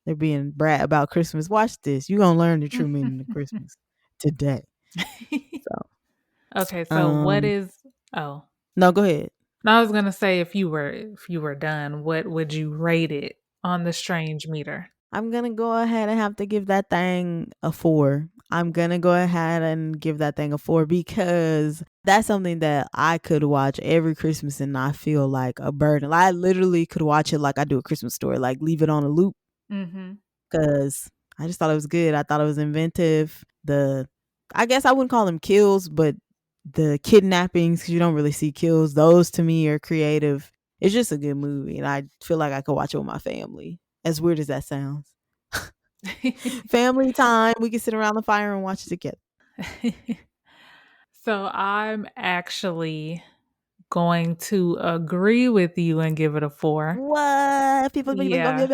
they're being brat about Christmas. Watch this. You're gonna learn the true meaning of Christmas today. So, Okay, so what um, is oh. no, go ahead. No, I was gonna say if you were done, what would you rate it on the strange meter? I'm gonna go ahead and have to give that thing a 4. I'm gonna go ahead and give that thing a 4 because that's something that I could watch every Christmas and not feel like a burden. I literally could watch it like I do a Christmas story, like leave it on a loop, Mhm. because I just thought it was good. I thought it was inventive. I guess I wouldn't call them kills, but the kidnappings, because you don't really see kills, those to me are creative. It's just a good movie, and I feel like I could watch it with my family. As weird as that sounds. Family time, we can sit around the fire and watch it together. So I'm actually going to agree with you and give it a 4. What? People. Yeah.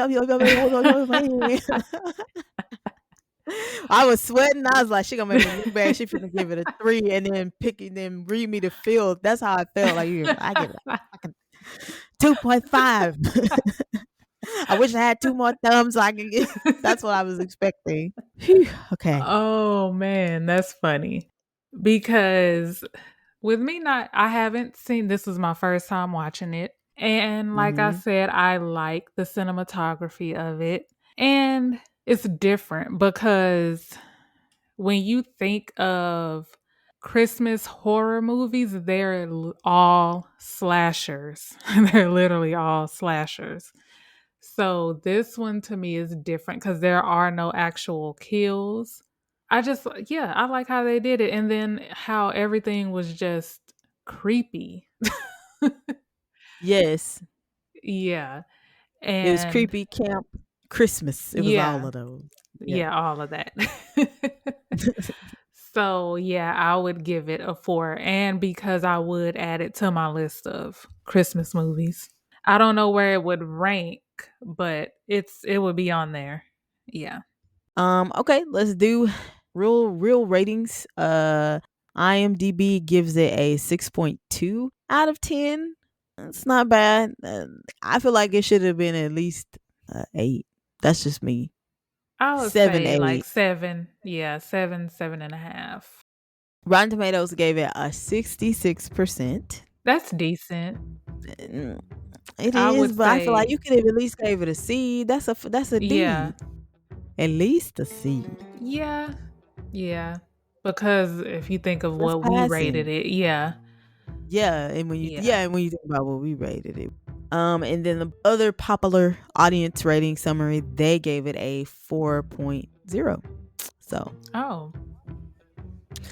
I was sweating. I was like, she gonna make me look bad. She finna give it a 3 and then read me the field. That's how I felt. Like I give it a fucking 2.5. I wish I had 2 more thumbs so I can get. That's what I was expecting. Whew, okay. Oh man, that's funny. Because with me I haven't seen, this was my first time watching it. And like I Mhm. said, I like the cinematography of it. And it's different because when you think of Christmas horror movies, they're all slashers. They're literally all slashers. So this one to me is different because there are no actual kills. I like how they did it. And then how everything was just creepy. Yes. Yeah. It was And creepy camp Christmas. It was all yeah, of those. Yeah. yeah, all of that. So yeah, I would give it a 4. And because I would add it to my list of Christmas movies. I don't know where it would rank, but it would be on there. Yeah. Okay, let's do real ratings. IMDb gives it a 6.2 out of 10. It's not bad. I feel like it should have been at least 8. That's just me. I would 7, say like 8. 7. Yeah, 7, 7.5. Rotten Tomatoes gave it a 66%. That's decent. Mm, It I is, would but I feel like say, you could have at least gave it a C. That's a yeah. D. At least a C. Yeah. Yeah. Because if you think of That's what we rated passing. it, yeah. Yeah, Yeah. and when you think about what we rated it. And then the other popular audience rating summary, they gave it a 4.0. So Oh,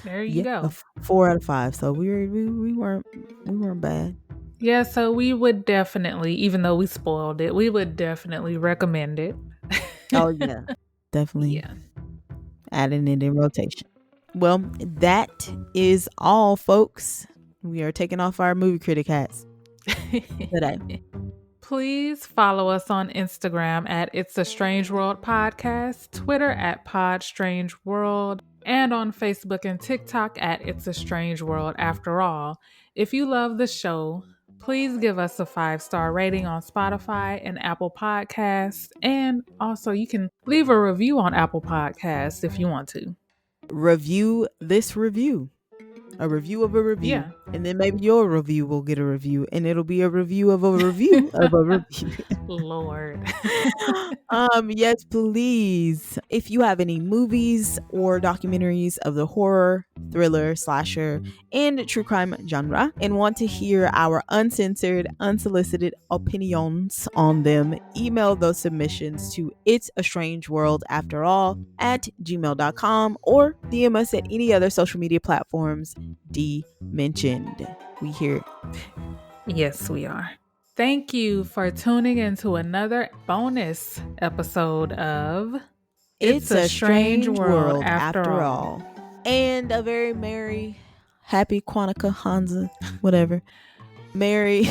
there you yeah, a go. 4 out of 5. So we weren't bad. Yeah, so we would definitely, even though we spoiled it, we would definitely recommend it. Oh yeah, definitely Yeah. adding it in rotation. Well, that is all, folks. We are taking off our movie critic hats today. Please follow us on Instagram at It's a Strange World Podcast, Twitter at Pod Strange World, and on Facebook and TikTok at It's a Strange World After All. If you love the show, please give us a 5-star rating on Spotify and Apple Podcasts. And also, you can leave a review on Apple Podcasts if you want to. Review this review. A review of a review. Yeah. And then maybe your review will get a review. And it'll be a review of a review of a review. Lord. Yes, please. If you have any movies or documentaries of the horror, thriller, slasher, and true crime genre and want to hear our uncensored, unsolicited opinions on them, email those submissions to It's a Strange World After All at gmail.com or DM us at any other social media platforms D mentioned. We here. Yes, we are. Thank you for tuning into another bonus episode of It's a Strange World After All. And a very merry, happy Kwanzaa, Hansa, whatever. Merry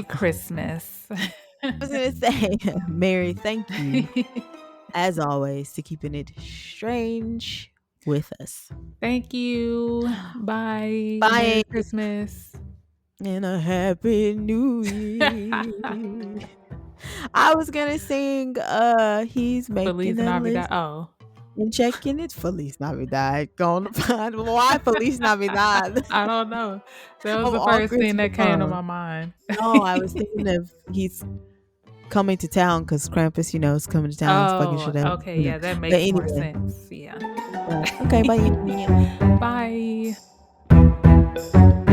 Christmas. I was going to say, Merry, thank you, as always, to keeping it strange with us. Thank you. Bye. Bye. Merry Christmas. And a Happy New Year. I was going to sing, he's making Feliz a Navidad. list. Oh. And checking it. Feliz Navidad. Gonna find why Feliz Navidad. I don't know. That was Of the all first thing that Christmas came to songs. my mind. No, I was thinking of he's coming to town because Krampus, is coming to town. It's fucking shit up. Okay. Yeah, that But makes more anyway. sense. Yeah. Okay, bye. Bye.